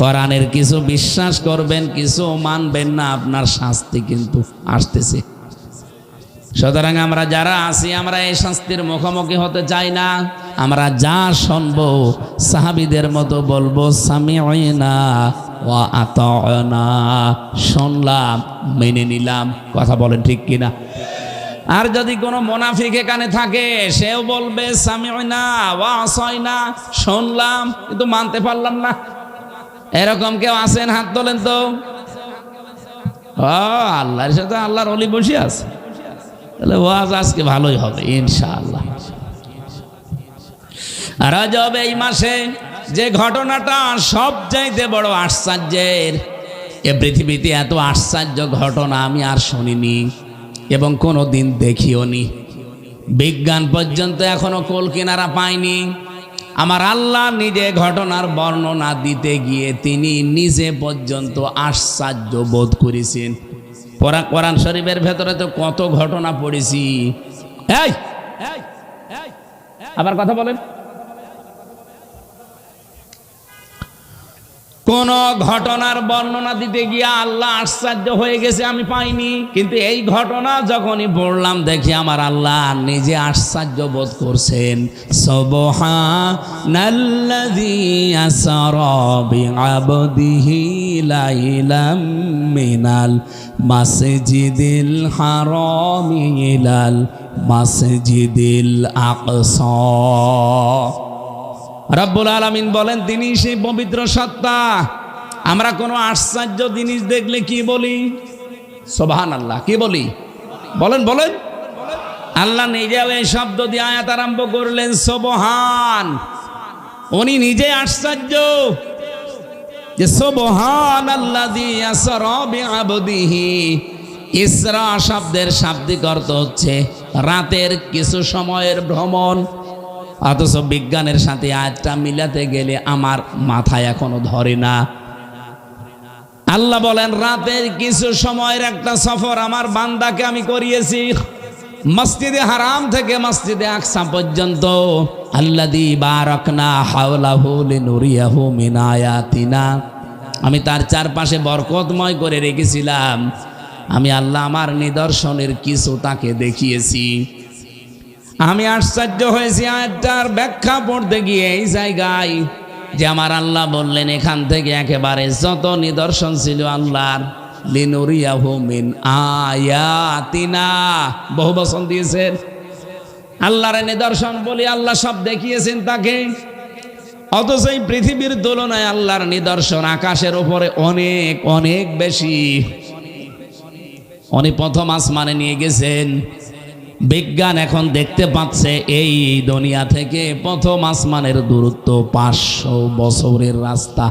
কোরআনের কিছু বিশ্বাস করবেন, কিছু মানবেন না, আপনার শাস্তি কিন্তু আসতেছে। সুতরাং আমরা যারা আছি আমরা এই শাস্তির মুখোমুখি হতে চাই না। আমরা যা শুনবো সাহাবীদের মতো বলবো সামিউনা ওয়া আতানা, শুনলাম মেনে নিলাম। কথা বলেন ঠিক কিনা? আর যদি কোনো মুনাফিক এখানে থাকে সেও বলবে সামিউনা ওয়া আসাইনা, শুনলাম কিন্তু মানতে পারলাম না। এরকম কেউ আছেন? হাত তোলেন তো। আল্লাহর সাথে আল্লাহর ওলি বসে আছে, তাহলে ওয়াজ আজকে ভালোই হবে ইনশাআল্লাহ। রজব এই মাসে যে ঘটনাটা সবচাইতে বড় আশ্চর্যের, এ পৃথিবীতে এত আশ্চর্য ঘটনা আমি আর শুনিনি এবং কোনো দিন দেখিও নি। বিজ্ঞান পর্যন্ত এখনো কোল কিনারা পায়নি। আমার আল্লাহ নিজে ঘটনার বর্ণনা দিতে গিয়ে তিনি নিজে পর্যন্ত আশ্চর্য বোধ করেছেন। কোরআন শরীফের ভেতরে তো কত ঘটনা পড়েছি। আবার কথা বলেন। কোন ঘটনার বর্ণনা দিতে গিয়ে আল্লাহ আশ্চর্য হয়ে গেছে আমি পাইনি, কিন্তু এই ঘটনা যখনই পড়লাম দেখি আমার আল্লাহ নিজে আশ্চর্য বোধ করছেন। সুবহানাল্লাযী আসরা বিআবদিহি লাইলাম মিনাল মাসজিদিল হারামি ইলাল মাসজিদিল আকসা। রব্বুল আলামিন বলেন তিনি সেই পবিত্র সত্তা। আমরা কোনো আশ্চর্য জিনিস দেখলে কি বলি? সুবহানাল্লাহ। কি বলি? বলেন বলেন। আল্লাহ নিজেও এই শব্দ দিয়ে আয়াত আরম্ভ করলেন সুবহান। উনি নিজে আশ্চর্য যে সুবহানাল্লাযী আসরা বিআবদিহি। ইসরা শব্দের শাব্দিক অর্থ হচ্ছে রাতের কিছু সময়ের ভ্রমণ। অথচ বিজ্ঞানের সাথে আয়াতটা মিলাতে গেলে আমার মাথায় এখনো ধরে না। আল্লাহ বলেন রাতের কিছু সময়ের একটা সফর আমার বান্দাকে আমি করিয়েছি মসজিদে হারাম থেকে মসজিদে আকসা পর্যন্ত। আল্লাযী বারাকনা হাওলাহু লিনুরিয়াহু মিন আয়াতিনা। আমি তার চারপাশে বরকতময় করে রেখেছিলাম। আমি আল্লাহ আমার নিদর্শনের কিছু তাকে দেখিয়েছি। আমি আশ্চর্য হয়েছি আয়াতটার ব্যাখ্যা পড়তে গিয়ে এই জায়গায় যে আমার আল্লাহ বললেন এখান থেকে একেবারে যত নিদর্শন ছিল আল্লাহর, লিনুরিয়াহু মিন আয়াতিনা, বহু বচন দিয়েছেন। আল্লাহর নিদর্শন বলি আল্লাহ সব দেখিয়েছেন তাকে। অথচ এই পৃথিবীর তুলনায় আল্লাহর নিদর্শন আকাশের উপরে অনেক অনেক বেশি। উনি প্রথম আসমানে নিয়ে গেছেন। বিজ্ঞান এখন দেখতে পাচ্ছে এই দুনিয়া থেকে প্রথম আসমানের দূরত্ব 500 বছরের রাস্তা।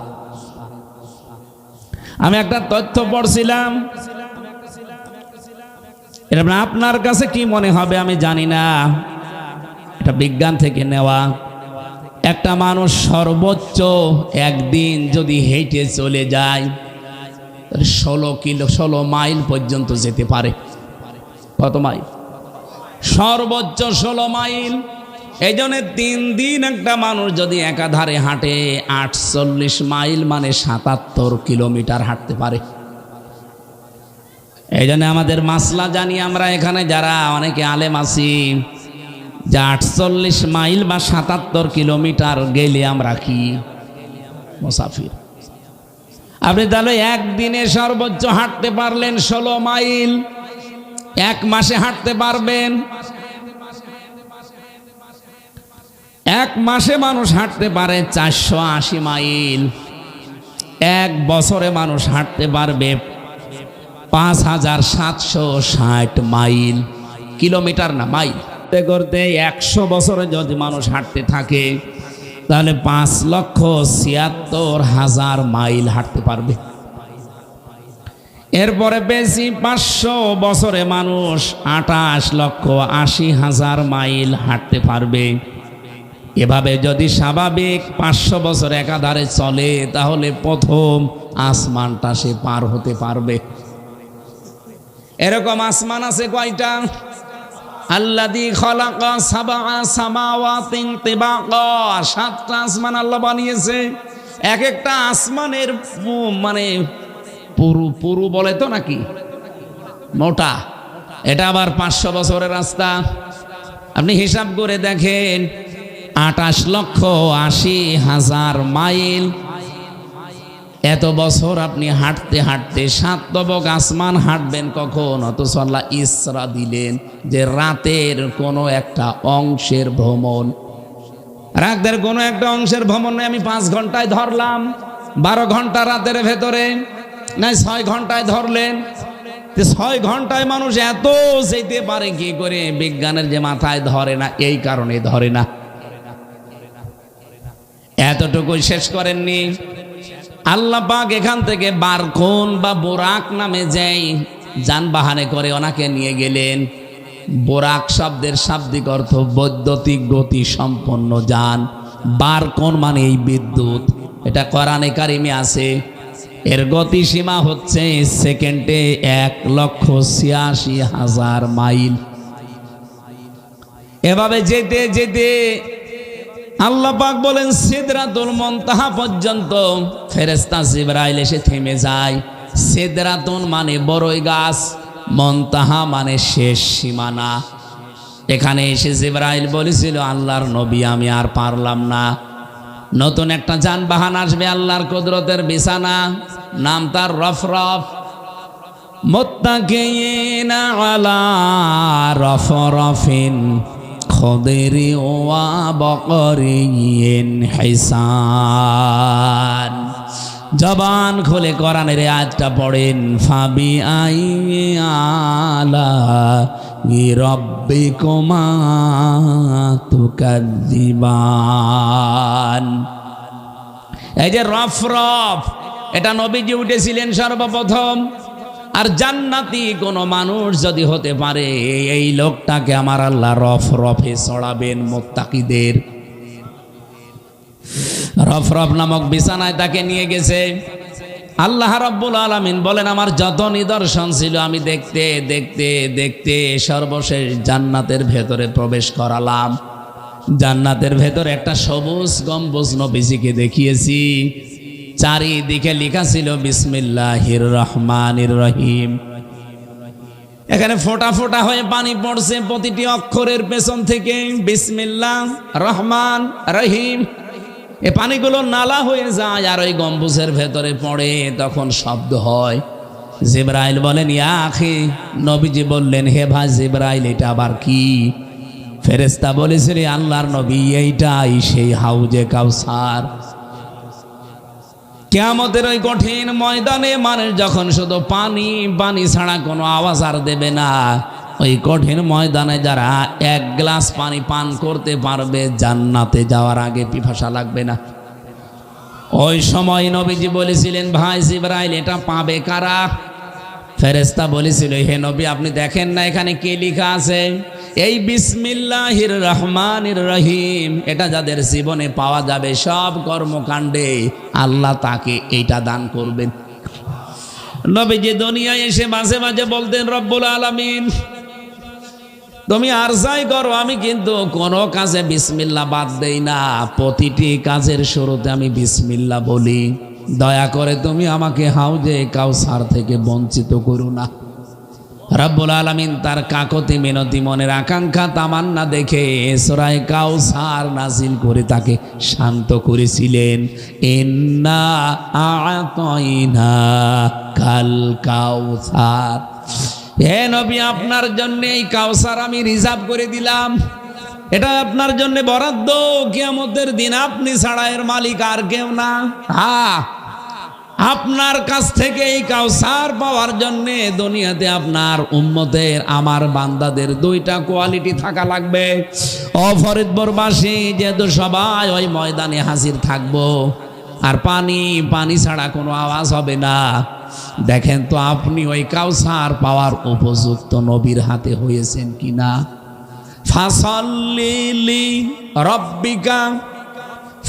আমি একটা তথ্য পড়ছিলাম, এটা আপনার কাছে কি মনে হবে আমি জানি না, এটা বিজ্ঞান থেকে নেওয়া। একটা মানুষ সর্বোচ্চ একদিন যদি হেঁটে চলে যায় 16 মাইল পর্যন্ত যেতে পারে। কত মাইল? সর্বোচ্চ 16 মাইল। এই জন্য 3 দিন একটা মানুষ যদি একাধারে হাঁটে 48 মাইল মানে 77 কিলোমিটার হাঁটতে পারে। এই জন্য আমাদের মাসলা জানি আমরা এখানে যারা অনেকে আলেম আছি যে 48 মাইল বা 77 কিলোমিটার গেলে আমরা কি মুসাফির। আপনি তাহলে একদিনে সর্বোচ্চ হাঁটতে পারলেন 16 মাইল, এক মাসে হাঁটতে পারবেন। এক মাসে মানুষ হাঁটতে পারে 480 মাইল, এক বছরে মানুষ হাঁটতে পারবে 5760 মাইল। কিলোমিটার না, মাইল। করতে 100 বছরে যদি মানুষ হাঁটতে থাকে তাহলে 5,76,000 মাইল হাঁটতে পারবে। এরপরে বেশি 500 বছরে মানুষ 28,80,000 মাইল হাঁটতে পারবে। এভাবে যদি স্বাভাবিক 500 বছর একাধারে চলে তাহলে প্রথম আসমানটা সে পার হতে পারবে। এরকম আসমান আছে কয়টা? আল্লাযী খালাকা সাবআ সামাওয়াতিন তিবাকা, 7টা আসমান আল্লাহ বানিয়েছে। এক একটা আসমানের মানে পুরু বলে তো নাকি মোটা, এটা আবার 500 বছরের রাস্তা। আপনি হিসাব করে দেখেন 28,80,000 মাইল। এত বছর আপনি হাঁটতে হাঁটতে 7 তবক আসমান হাঁটবেন কখন? অথচ আল্লাহ ইসরা দিলেন যে রাতের কোনো একটা অংশের ভ্রমণ, রাতের কোনো একটা অংশের ভ্রমণ নয়। আমি 5 ঘন্টায় ধরলাম, 12 ঘন্টা রাতের ভেতরে, না 6 ঘন্টায় ধরলেন। 6 ঘন্টায় মানুষ এত যেতে পারে কি করে? বিজ্ঞানের যে মাথায় ধরে না, এই কারণে ধরে না। এতটুকু শেষ করেননি, আল্লাহ পাক এখান থেকে বারকুন বা বোরাক নামে যেই যানবাহনে করে ওনাকে নিয়ে গেলেন। বোরাক শব্দের শাব্দিক অর্থ বৈদ্যুতিক গতি সম্পন্ন যান। বারকুন মানে এই বিদ্যুৎ, এটা কোরআনে কারিমে আছে। এর গতি সীমা হচ্ছে সেকেন্ডে 1,86,000 মাইল। এভাবে যেতে যেতে আল্লাহ পাক বলেন সিদরাতুল মুনতাহা পর্যন্ত ফেরেশতা জিবরাইল এসে থেমে যায়। সিদরাতুন মানে বড়ই গাছ, মুনতাহা মানে শেষ সীমানা। এখানে এসে জিবরাইল বলেছিল, আল্লাহর নবী আমি আর পারলাম না, নতুন একটা যানবাহন আসবে আল্লাহর কুদরতের বিছানা, নাম তার রফরফ। মুত্তাকিয়িনা আলা রফরফিন খদেরি ওয়া বকরিয়িন হিসান। জবান খুলে কোরআনের আয়াতটা পড়েন, ফাবি আই আলা রাব্বিকুমা তুকাযিবান। এই যে রফরফ, এটা নবীজি উঠেছিলেন সর্বপ্রথম। আর জান্নাতি কোন মানুষ যদি হতে পারে, এই লোকটাকে আমার আল্লাহ রফরফে চড়াবেন মুত্তাকিদের। রফরফ নামক বিছানায় তাকে নিয়ে গেছে। আল্লাহ রাব্বুল আলামিন বলেন, আমার যত নিদর্শন ছিল আমি দেখতে দেখতে দেখতে সর্বশেষ জান্নাতের ভেতরে প্রবেশ করালাম। জান্নাতের ভেতরে একটা সবুজ গম্বুজ নবীজিকে দেখিয়েছি। চারিদিকে লেখা ছিল বিসমিল্লাহির রহমানির রহিম। এখানে ফোঁটা ফোঁটা হয়ে পানি পড়ছে প্রতিটি অক্ষরের পেছন থেকে, বিসমিল্লাহ রহমান রহিম। এ পানিগুলো নালা হয়ে যায় আর ওই গম্বুজের ভেতরে পড়ে, তখন শব্দ হয়। জিবরাইল বলেন, ইয়া আখি। নবীজি বললেন, হে ভাই জিবরাইল, এটা আবার কি? ফেরেশতা বলেছিল, আল্লাহর নবী, এইটাই সেই হাউজে কাউসার। কিয়ামতের ওই কঠিন ময়দানে মানুষ যখন শুধু পানি পানি ছাড়া কোনো আওয়াজ আর দেবে না, ওই কঠিন ময়দানে যারা 1 গ্লাস পানি পান করতে পারবে, জান্নাতে যাওয়ার আগে পিপাসা লাগবে না। ওই সময় নবীজি বলেছিলেন, ভাই জিবরাইল, এটা পাবে কারা? ফেরেশতা বলেছিল, হে নবী, আপনি দেখেন না এখানে কি লেখা আছে? এই বিসমিল্লাহির রহমানির রহিম, এটা যাদের জীবনে পাওয়া যাবে, সব কর্মকাণ্ডে আল্লাহ তাকে এইটা দান করবেন। নবীজি দুনিয়ায় এসে মাঝে মাঝে বলতেন, রব্বুল আলামিন, তুমি আর যাই করো, আমি কিন্তু কোনো কাজে বিসমিল্লাহ বাদ দেই না, প্রতিটি কাজের শুরুতে আমি বিসমিল্লাহ বলি। দয়া করে তুমি আমাকে হাউজে কাউসার থেকে বঞ্চিত করো না। রব্বুল আলামিন তার কাকতি মিনতি মনের আকাঙ্ক্ষা তামান্না দেখে সূরা কাউসার নাজিল করে তাকে শান্ত করেছিলেন। ইন্না আ'তাইনা কাল কাউসার, হে নবী আপনার জন্য এই কাউসার আমি রিজার্ভ করে দিলাম, এটা আপনার জন্য বরাদ্দ, কিয়ামতের দিন আপনি ছাড়া এর মালিক আর কেউ না। হ্যাঁ, আপনার কাছ থেকে এই কাউসার পাওয়ার জন্য দুনিয়াতে আপনার উম্মতের আমার বান্দাদের দুইটা কোয়ালিটি থাকা লাগবে। ও ফরিদপুরবাসী, যেহেতু সবাই ওই ময়দানে হাজির থাকবো, আর পানি ছাড়া কোনো আওয়াজ হবে না, দেখেন তো আপনি ওই কাউসার পাওয়ার উপযুক্ত নবীর হাতে হয়েছেন কিনা। ফাসাল্লি লি রব্বিকা,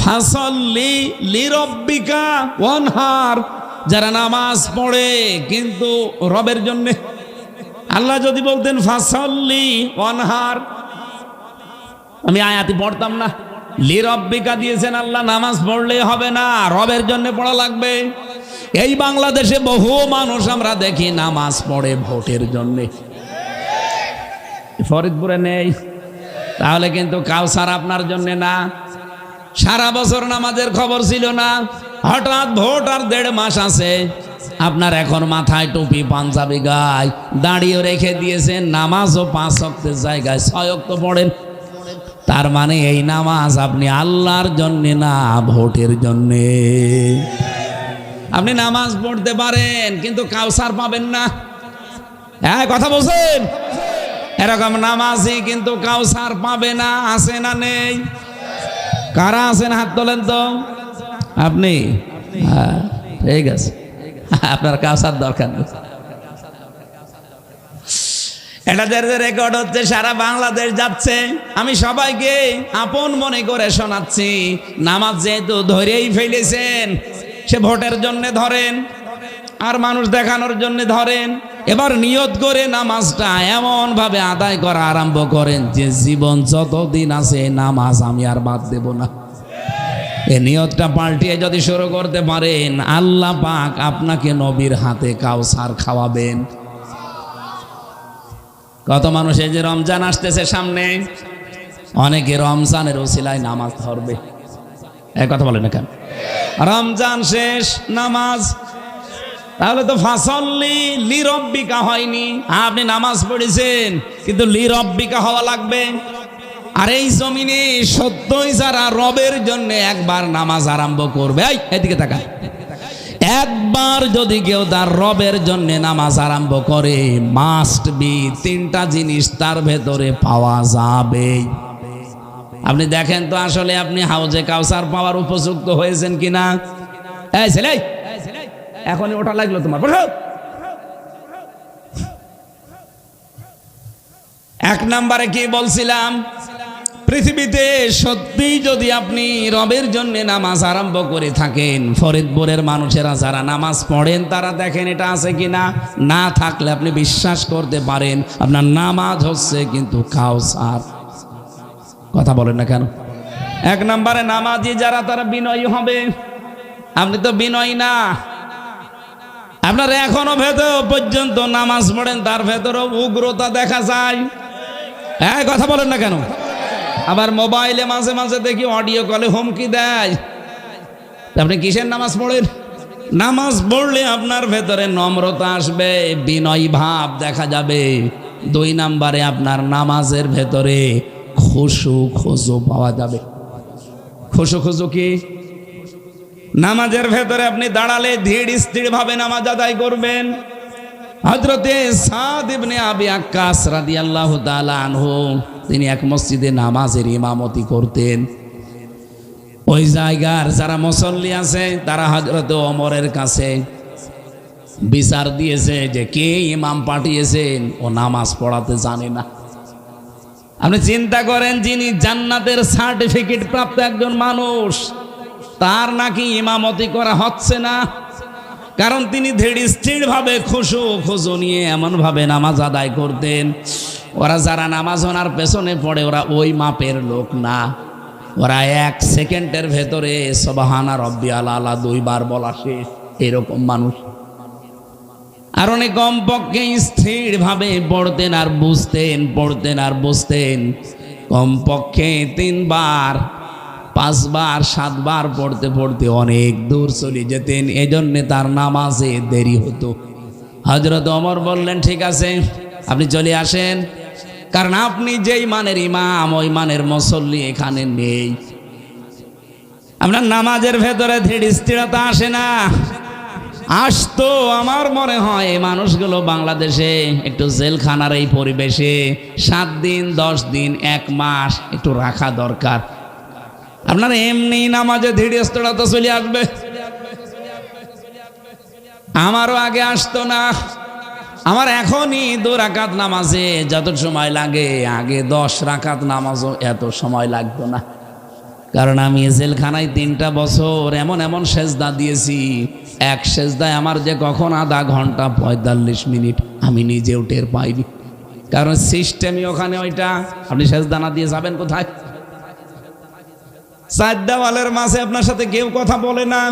ফাসাল্লি লি রব্বিকা ওয়ানহার, যারা নামাজ পড়ে কিন্তু রবের জন্য। আল্লাহ যদি বলতেন ফাসাল্লি ওয়ানহার, আমি আয়াতি পড়তাম না। লি রব্বিকা দিয়েছেন আল্লাহ, নামাজ পড়লে হবে না, রবের জন্য পড়া লাগবে। এই বাংলাদেশে বহু মানুষ আমরা দেখি নামাজ পড়ে ভোটের জন্য, ফরিদপুরে নেই। তাহলে কিন্তু কাউসার আপনার জন্য না। সারা বছর নামাজের খবর ছিল না, হঠাৎ ভোট আর 1.5 মাস আছে, আপনার এখন মাথায় টুপি পাঞ্জাবি গায়ে দাঁড়িয়ে রেখে দিয়েছেন, নামাজও 5 ওয়াক্তের জায়গায় 6 ওয়াক্ত পড়েন। তার মানে এই নামাজ আপনি আল্লাহর জন্য না, ভোটের জন্যে। আপনি নামাজ পড়তে পারেন কিন্তু কাউসার পাবেন না। হ্যাঁ, কথা বলছেন? এরকম নামাজি কিন্তু কাউসার পাবে না। আছে না নেই? কারা আছেন হাত তোলেন তো। আপনি? হ্যাঁ, ঠিক আছে, আপনার কাউসার দরকার নেই। এটা যে রেকর্ড হচ্ছে সারা বাংলাদেশ যাচ্ছে, আমি সবাইকে আপন মনে করে শোনাচ্ছি। নামাজ যেহেতু ধরেই ফেলেছেন, সে ভোটের জন্য ধরেন আর মানুষ দেখানোর জন্য ধরেন, এবার নিয়ত করে নামাজটা এমন ভাবে আদায় করা আরম্ভ করেন যে জীবন যতদিন আছে নামাজ আমি আর বাদ দেব না। এই নিয়তটা পাল্টিয়ে যদি শুরু করতে পারেন, আল্লাহ পাক আপনাকে নবীর হাতে কাউসার খাওয়াবেন। কত মানুষ, এই যে রমজান আসতেছে সামনে, অনেকে রমজানের ওসিলায় নামাজ ধরবে। এক কথা বলেন না কেন? রমজান শেষ, নামাজ। তাহলে তো ফাসাল্লি লি রব্বিকা হয়নি। আপনি নামাজ পড়েছেন কিন্তু লি রব্বিকা হওয়া লাগবে। আর এই জমিনে সত্যই যারা রবের জন্য একবার নামাজ আরম্ভ করবে, এই এদিকে তাকায়, একবার যদি কেউ তার রবের জন্য নামাজ আরম্ভ করে, মাস্ট বি 3টা জিনিস তার ভেতরে পাওয়া যাবে। আপনি দেখেন তো আসলে আপনি হাউজে কাউসার পাওয়ার উপযুক্ত হয়েছেন কিনা। এই ছেলে, এখনই ওটা লাগলো তোমার, বলো। 1 নম্বরে কি বলছিলাম? পৃথিবীতে সত্যি যদি আপনি রবের জন্য নামাজ আরম্ভ করে থাকেন, ফরিদপুরের মানুষেরা যারা নামাজ পড়েন তারা দেখেন এটা আছে কিনা। না থাকলে আপনি বিশ্বাস করতে পারেন আপনার নামাজ হচ্ছে কিন্তু কাউসার। কথা বলেন না কেন? 1 নম্বরে নামাজি যারা, তারা বিনয়ী হবে। আপনি তো বিনয়ী না। আপনার এখনো ভেতর পর্যন্ত নামাজ পড়েন, তার ভেতরেও উগ্রতা দেখা যায়। হ্যাঁ, কথা বলেন না কেন? আবার মোবাইলে মাঝে মাঝে দেখি অডিও কলে হুমকি দেয়। আপনি কিসের নামাজ পড়েন? নামাজ পড়লে আপনার ভেতরে নম্রতা আসবে, বিনয়ী ভাব দেখা যাবে। 2 নম্বরে আপনার নামাজের ভেতরে খুশু খুজু পাওয়া যাবে। খুশু খুজু কি? নামাজের ভেতরে আপনি দাঁড়ালে ধীর স্থির ভাবে নামাজ আদায় করবেন। হযরতে সাদ ইবনে আবি আক্কাস রাদিয়াল্লাহু তাআলা আনহু, তিনি এক মসজিদে নামাজের ইমামতি করতেন। ওই জায়গার যারা মুসল্লি আছে তারা হযরতে ওমরের কাছে বিচার দিয়েছে যে কে ইমাম পাঠিয়েছেন, ও নামাজ পড়াতে জানে না। আপনি চিন্তা করেন, যিনি জান্নাতের সার্টিফিকেট প্রাপ্ত একজন মানুষ, তার নাকি ইমামতি করা হচ্ছে না। কারণ তিনি ধীর স্থির ভাবে খুশু খুজু নিয়ে এমন ভাবে নামাজ আদায় করতেন। ওরা যারা নামাজ ওনার পেছনে পড়ে, ওরা ওই মাপের লোক না। ওরা 1 সেকেন্ডের ভেতরে সুবহানা রাব্বিয়াল আলা 2 বার বলা শেষ, এরকম মানুষ। আর উনি কমপক্ষে স্থিরভাবে পড়তেন আর বুঝতেন, পড়তেন আর বুঝতেন। কমপক্ষে 3 বার 5 বার 7 বার পড়তে পড়তে অনেক দূর চলে যেতেন। এজন্য তার নামাজে দেরি হতো। হযরত ওমর বললেন, ঠিক আছে আপনি চলে আসেন, কারণ আপনি যেই মানের ইমাম ওই মানের মুসল্লি এখানে নেই। আপনার নামাজের ভেতরে ধীর স্থিরতা আসে না। আসতো আমার মনে হয় এই মানুষগুলো বাংলাদেশে একটু জেলখানার এই পরিবেশে 7 দিন 10 দিন 1 মাস একটু রাখা দরকার। আপনার এমনি নামাজে ধীর স্থিরতা চলে আসবে। আমারও আগে আসতো না। আমার এখনই 2 রাকাত নামাজে যত সময় লাগে, আগে 10 রাকাত নামাজও এত সময় লাগতো না। কারণ আমি জেলখানায় 3টা বছর এমন এমন সেজদা দিয়েছি, এক সেজদায় আমার যে কখন আধা ঘন্টা 45 মিনিট আমি নিজেও টের পাইনি। কারণ সিস্টেমই ওখানে ওইটা। আপনি সেজদা না দিয়ে যাবেন কোথায়? 4 দেওয়ালের মাঝে আপনার সাথে কেউ কথা বলে না।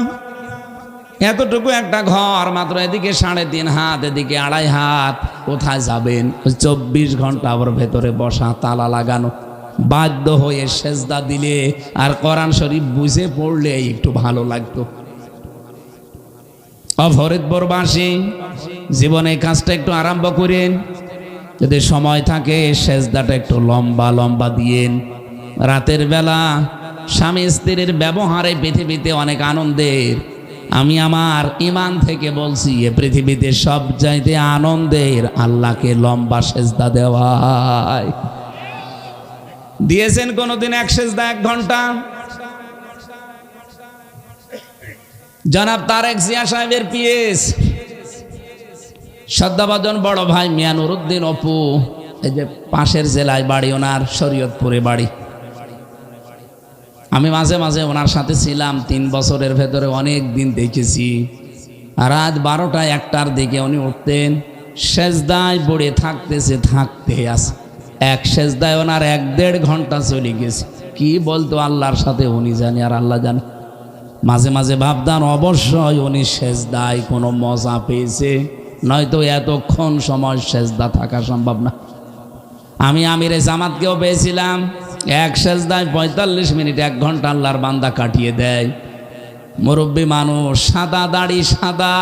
এতটুকু একটা ঘর মাত্র, এদিকে 3.5 হাত এদিকে 2.5 হাত, কোথায় যাবেন? 24 ঘন্টা ওর ভেতরে বসা, তালা লাগানো। বাধ্য হয়ে সেজদা দিলে আর কোরআন শরীফ বুঝে পড়লে একটু ভালো লাগতো। ফরিদপুরবাসী জীবনে কাজটা একটু আরম্ভ করেন, যদি সময় থাকে সেজদাটা একটু লম্বা লম্বা দিয়েন। রাতের বেলা স্বামী স্ত্রীর ব্যবহারে পৃথিবীতে অনেক আনন্দের। আমি আমার ঈমান থেকে বলছি, এ পৃথিবীতে সবচাইতে আনন্দের আল্লাহকে লম্বা সেজদা দেওয়ায়। দিয়েছেন কোনদিন এক সেজদা 1 ঘন্টা? জনাব তারেক জিয়া সাহেবের পিএস শ্রদ্ধাভাজন বড় ভাই মিয়া নুরুদ্দিন অপু, এই যে পাশের জেলায় বাড়ি, ওনার শরীয়তপুরে বাড়ি। আমি মাঝে মাঝে ওনার সাথে ছিলাম 3 বছরের ভেতরে, অনেক দিন দেখেছি। রাত 12টা 1টার দিকে উনি উঠতেন, সেজদায় পড়ে থাকতে আছে। এক সেজদায় ওনার 1-1.5 ঘন্টা চলে গেছে। কি বলতো আল্লাহর সাথে উনি জানে আর আল্লাহ জানে। মাঝে মাঝে ভাবতাম অবশ্যই উনি সেজদায় কোনো মজা পেয়েছে, নয়তো এতক্ষণ সময় সেজদা থাকা সম্ভব না। আমি আমিরে জামাতকেও পেয়েছিলাম, এক সেজদায় 45 মিনিট 1 ঘন্টা আল্লাহর বান্দা কাটিয়ে দেয়। মুরব্বী মানুষ, সাদা দাড়ি, সাদা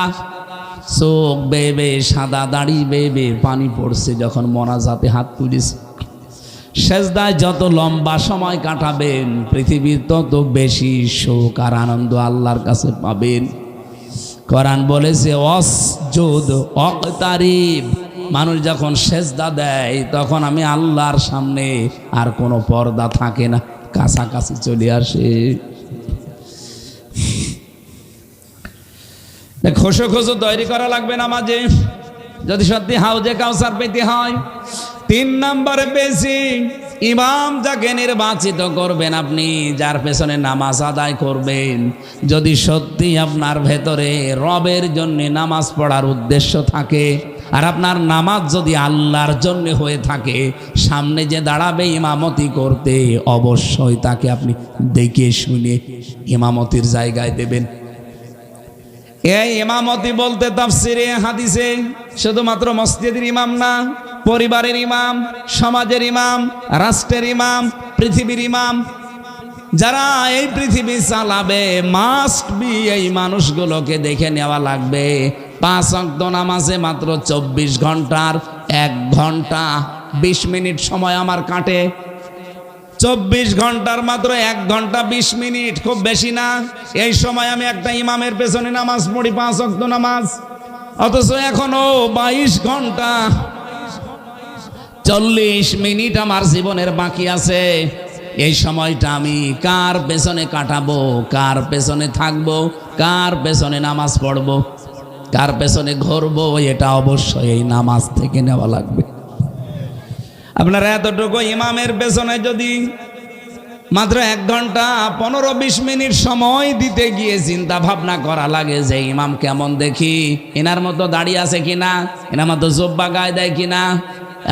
চোখ বেবে, সাদা দাড়ি বেবে পানি পড়ছে যখন মোনাজাতে হাত তুলেছে। সেজদায় যত লম্বা সময় কাটাবেন পৃথিবীর তত বেশি সুখ আর আনন্দ আল্লাহর কাছে পাবেন। কোরআন বলেছে ওয়াসজুদ ওয়াকতারিব, মানুষ যখন সেজদা দেয় তখন আমি আল্লাহর সামনে আর কোনো পর্দা থাকে না, কাছাকাছি চলে আসে। খোসো খোসো তৈরি করা লাগবে নামাজে, যদি সত্যি হাউজে কাউসার পেতে হয়। 3 নম্বরে পেয়েছি, ইমাম যাকে নির্বাচিত করবেন আপনি, যার পেছনে নামাজ আদায় করবেন, যদি সত্যি আপনার ভেতরে রবের জন্য নামাজ পড়ার উদ্দেশ্য থাকে আর আপনার নামাজ যদি আল্লাহর জন্য হয়ে থাকে, সামনে যে দাঁড়াবে ইমামতি করতে, অবশ্যই তাকে আপনি দেখে শুনে ইমামতির জায়গায় দেবেন। এই ইমামতি বলতে তাফসিরে হাদিসে শুধুমাত্র মসজিদের ইমাম না, পরিবারের ইমাম, সমাজের ইমাম, রাষ্ট্রের ইমাম, পৃথিবীর ইমাম, যারা এই পৃথিবী চালাবে মাস্ট বি এই মানুষগুলোকে দেখে নেওয়া লাগবে। 5 ওয়াক্ত নামাজে মাত্র 24 ঘন্টার 1 ঘন্টা 20 মিনিট সময় আমার কাটে। 24 ঘন্টার মাত্র 1 ঘন্টা 20 মিনিট, খুব বেশি না। এই সময় আমি একটা ইমামের পেছনে নামাজ পড়ি 5 ওয়াক্ত নামাজ, অথচ এখনো 22 ঘন্টা 40 মিনিট আমার জীবনের বাকি আছে। এই সময়টা আমি কার পেছনে কাটাবো, কার পেছনে থাকবো, কার পেছনে নামাজ পড়বো, কার পেছনে ঘুরবো, এটা অবশ্যই এই নামাজ থেকে নেওয়া লাগবে। আপনারা এতটুকু ইমামের পেছনে যদি মাত্র 1 ঘন্টা 15-20 মিনিট সময় দিতে গিয়ে চিন্তা ভাবনা করা লাগে যে ইমাম কেমন দেখি, এনার মতো দাঁড়িয়ে আছে কিনা, এনার মতো জব্বা গায়ে দেয় কিনা,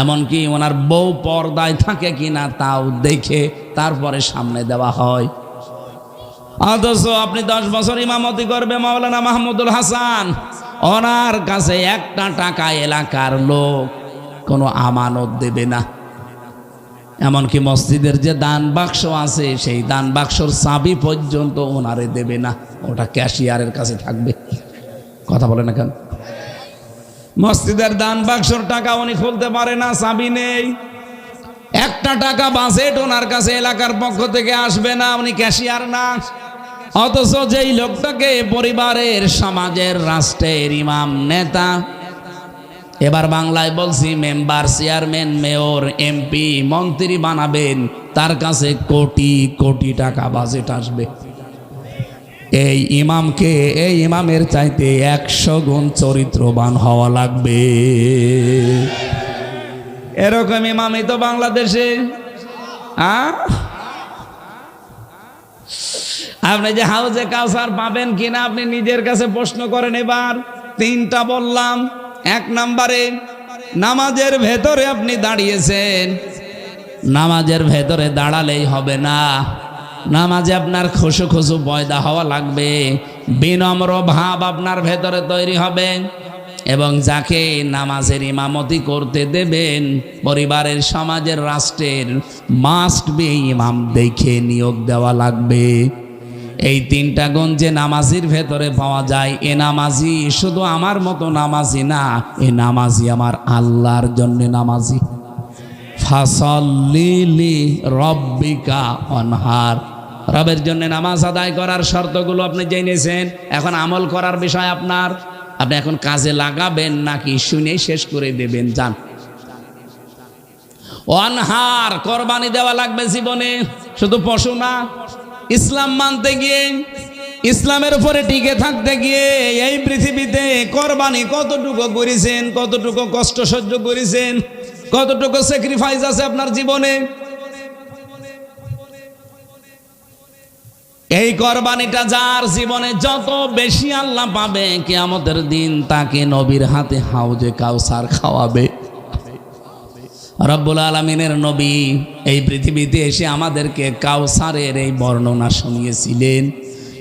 এমনকি ওনার বউ পর্দায় থাকে কিনা, তাও দেখে তারপরে সামনে দেওয়া হয়। অথচ আপনি 10 বছর ইমামতি করবে মাওলানা মাহমুদুল হাসান, ওনার কাছে একটা টাকা এলাকার লোক কোনো আমানত দেবে না। এমনকি মসজিদের যে দান বাক্স আছে সেই দান বাক্সর চাবি পর্যন্ত ওনারে দেবে না, ওটা ক্যাশিয়ারের কাছে থাকবে। কথা বলে না কেন? মসজিদের দান বাক্সর টাকা উনি খুলতে পারে না, চাবি নেই। একটা টাকা বাজেট ওনার কাছে এলাকার পক্ষ থেকে আসবে না, উনি ক্যাশিয়ার না। অথচ যেই লোকটাকে পরিবারের, সমাজের, রাষ্ট্রের ইমাম, নেতা, এবার বাংলায় বলছি মেম্বার, চেয়ারম্যান, মেয়র, এমপি, মন্ত্রী বানাবেন, তার কাছে কোটি কোটি টাকা বাজেট আসবে। এই ইমামকে, এই ইমামের চাইতে 100 গুণ চরিত্রবান হওয়া লাগবে। এরকম ইমামই তো বাংলাদেশে। আপনি যে হাউজে কাউসার পাবেন কিনা আপনি নিজের কাছে প্রশ্ন করেন। এবার 3টা বললাম। 1 নম্বরে, নামাজের ভেতরে আপনি দাঁড়িয়েছেন, নামাজের ভেতরে দাঁড়ালেই হবে না, নামাজে আপনার খুশু খুশু পয়দা হওয়া লাগবে, বিনম্র ভাব আপনার ভেতরে তৈরি হবে। এবং যাকে নামাজের ইমামতি করতে দেবেন, পরিবারের, সমাজের, রাষ্ট্রের, মাস্ট বি ইমাম দেখে নিয়োগ দেওয়া লাগবে। এই 3টা গুণ যে নামাজির ভেতরে পাওয়া যায়, এ নামাজি শুধু আমার মতো নামাজি না, এ নামাজি আমার আল্লাহর জন্য নামাজি। ফাসাল্লি লিরাব্বিকা ওয়ানহার, রবের জন্য নামাজ আদায় করার শর্তগুলো আপনি জেনেছেন। এখন আমল করার বিষয় আপনার। আপনি এখন কাজে লাগাবেন নাকি শুনে শেষ করে দেবেন? যান। ওয়ানহার, কোরবানি দেওয়া লাগবে জীবনে, শুধু পশু না। ইসলাম মানতে গিয়ে, ইসলামের উপরে টিকে থাকতে গিয়ে এই পৃথিবীতে কোরবানি কতটুকু করেছেন, কতটুকু কষ্ট সহ্য করেছেন, কতটুকু স্যাক্রিফাইস আছে আপনার জীবনে। এই কোরবানিটা যার জীবনে যত বেশি আল্লাহ পাবে, কিয়ামতের দিন তাকে নবীর হাতে হাউজে কাউসার খাওয়াবে। রব্বুল আলামিনের নবী এই পৃথিবীতে এসে আমাদেরকে কাউসারের এই বর্ণনা শুনিয়েছিলেন,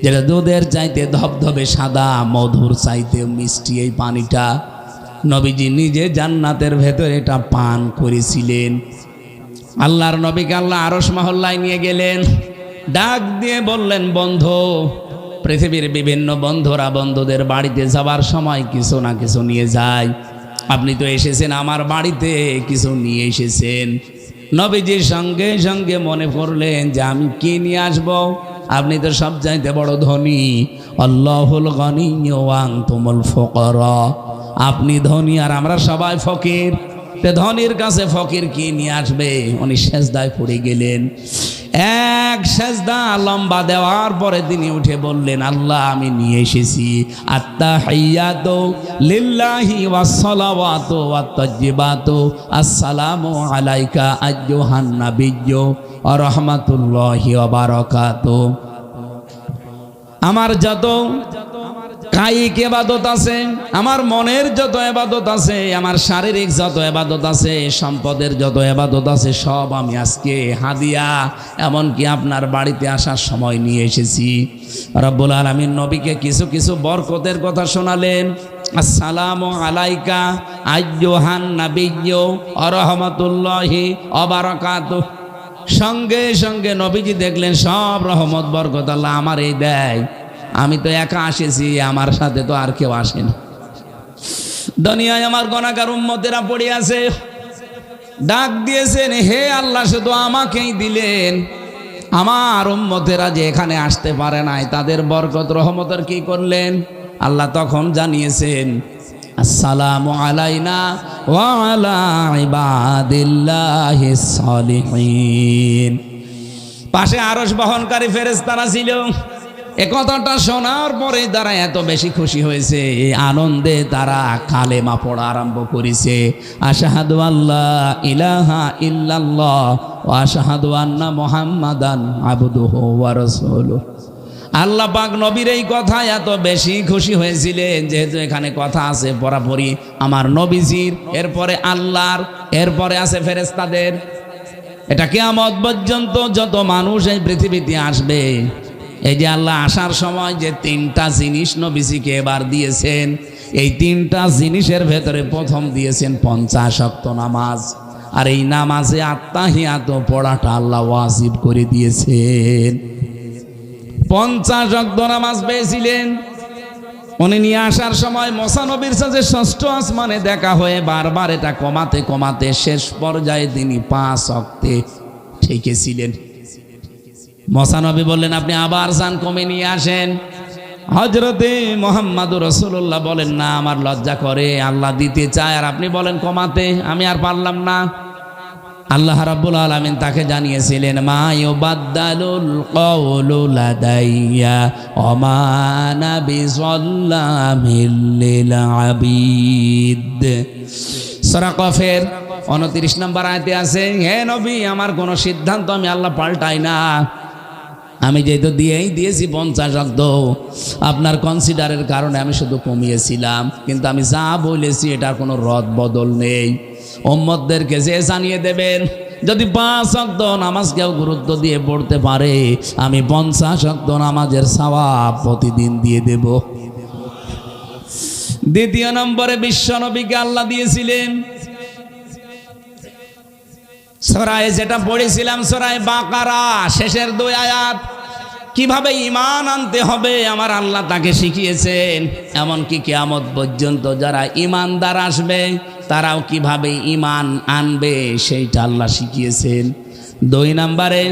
যেটা দুধের চাইতে ধবধবে সাদা, মধুর চাইতে মিষ্টি এই পানিটা। নবীজি নিজে জান্নাতের ভেতরে এটা পান করেছিলেন। আল্লাহর নবীকে আল্লাহ আরশ মহল্লায় নিয়ে গেলেন, ডাক দিয়ে বললেন, বন্ধু, পৃথিবীর বিভিন্ন বন্ধুরা বন্ধুদের বাড়িতে যাবার সময় কিছু না কিছু নিয়ে যায়, আপনি তো এসেছেন আমার বাড়িতে, কিছু নিয়ে এসেছেন। নবীজির সঙ্গে সঙ্গে মনে করলেন যে আমি কি নিয়ে আসব? আপনি তো সব চাইতে বড় ধনী। আল্লাহুল গনিয়্যু ওয়া আনতুমুল ফুকারা, আপনি ধনী আর আমরা সবাই ফকির। তে ধনীর কাছে ফকির কি নিয়ে আসবে? উনি সেজদায় পড়ে গেলেন। এক সেজদা লম্বা দেওয়ার পরে তিনি উঠে বললেন, আল্লাহ, আমি নিয়ে এসেছি আত্তাহিয়াতু লিল্লাহি ওয়াস সালাওয়াতু ওয়াত তাইয়্যিবাতু, আসসালামু আলাইকা আইয়ুহান নাবিয়্যু ওয়া রাহমাতুল্লাহি ওয়া বারাকাতুহু। আমার যত কায়িক ইবাদত আছে, আমার মনের যত ইবাদত আছে, আমার শারীরিক যত ইবাদত আছে, সম্পদের যত ইবাদত আছে, সব আমি আজকে হাদিয়া, এমনকি আপনার বাড়িতে আসার সময় নিয়ে এসেছি। রব্বুল আলামিন নবীকে কিছু কিছু বরকতের কথা শোনালেন। আসসালামু আলাইকা আইয়ুহান নাবিয়্যু ওয়া রাহমাতুল্লাহি ওয়া বারাকাতুহু। সঙ্গে সঙ্গে নবীজি দেখলেন সব রহমত বরকত আল্লাহ আমারই দেয়। আমি তো একা এসেছি, আমার সাথে তো আর কেউ আসেনি। দুনিয়ায় আমার গুনাহগার উম্মতেরা পড়ে আছে, ডাক দিয়েছেন, হে আল্লাহ, শুধু আমাকেই দিলেন, আমার উম্মতেরা যে এখানে আসতে পারে নাই, তাদের বরকত রহমতের কি করলেন? আল্লাহ তখন জানিয়েছেন, আসসালামু আলাইনা ওয়া আলা ইবাদিল্লাহিস সালিহিন। পাশে আরশ বহনকারী ফেরেশতারা ছিল। এ কথাটা শোনার পরে তারা এত বেশি খুশি হয়েছে, এই আনন্দে তারা কালেমা পড়া আরম্ভ করেছে। আশহাদু আল্লাহ ইলাহা ইল্লাল্লাহ ওয়া আশহাদু আন্না মুহাম্মাদান আবদুহু ওয়া রাসূলুহু। আল্লাহ পাক নবীর এই কথা এত বেশি খুশি হয়েছিলেন, যেহেতু এখানে কথা আছে পরাপরি আমার নবীজির, এরপরে আল্লাহর, এরপরে আছে ফেরেশতাদের। এটা কিয়ামত পর্যন্ত যত মানুষ এই পৃথিবীতে আসবে, এই যে আল্লাহ আসার সময় যে 3টা জিনিস নবীজিকে এবার দিয়েছেন, এই তিনটা জিনিসের ভেতরে প্রথম দিয়েছেন 50 ওয়াক্ত নামাজ। আর এই নামাজে আত্তাহিয়াত পড়াটা আল্লাহ ওয়াজিব করে দিয়েছেন। 50 ওয়াক্ত নামাজ পেয়েছিলেন। উনি নিয়ে আসার সময় মুসা নবীর সাথে ষষ্ঠ আসমানে দেখা হয়ে বারবার এটা কমাতে কমাতে শেষ পর্যায়ে তিনি 5 ওয়াক্তে ঠেকেছিলেন। মুসা নবী বললেন, আপনি আবার যান, কমে নিয়ে আসেন। হযরতে মুহাম্মদুর রাসূলুল্লাহ বলেন, না, আমার লজ্জা করে, আল্লাহ দিতে চায় আর আপনি বলেন কমাতে, আমি আর পারলাম না। আল্লাহ রাব্বুল আলামিন তাকে জানিয়েছিলেন, মা ইউবাদদালুল কওলু লাদাইয়া ওয়া মা আনা বিযাল্লামিল লিল আবিদ। সূরা কফের 29 নম্বর আয়াতে আছে, হে নবী, আমার কোন সিদ্ধান্ত আমি আল্লাহ পাল্টাই না। আমি যেহেতু দিয়েছি 50 ওয়াক্ত, আপনার কনসিডারের কারণে আমি শুধু কমিয়েছিলাম, কিন্তু আমি যা বলেছি এটার কোনো রদ বদল নেই। উম্মতদেরকে যে জানিয়ে দেবেন, যদি 5 ওয়াক্ত নামাজ কেউ গুরুত্ব দিয়ে পড়তে পারে, আমি 50 ওয়াক্ত নামাজের সওয়াব প্রতিদিন দিয়ে দেব। দ্বিতীয় নম্বরে বিশ্ব নবীকে আল্লাহ দিয়েছিলেন সূরায়ে যেটা পড়েছিলাম, সূরায়ে বাকারা শেষের 2 আয়াত, কিভাবে ঈমান আনতে হবে আমার আল্লাহ তাকে শিখিয়েছেন। এমনকি কিয়ামত পর্যন্ত যারা ঈমানদার আসবে তারাও কিভাবে ঈমান আনবে সেইটা আল্লাহ শিখিয়েছেন। 2 নম্বরে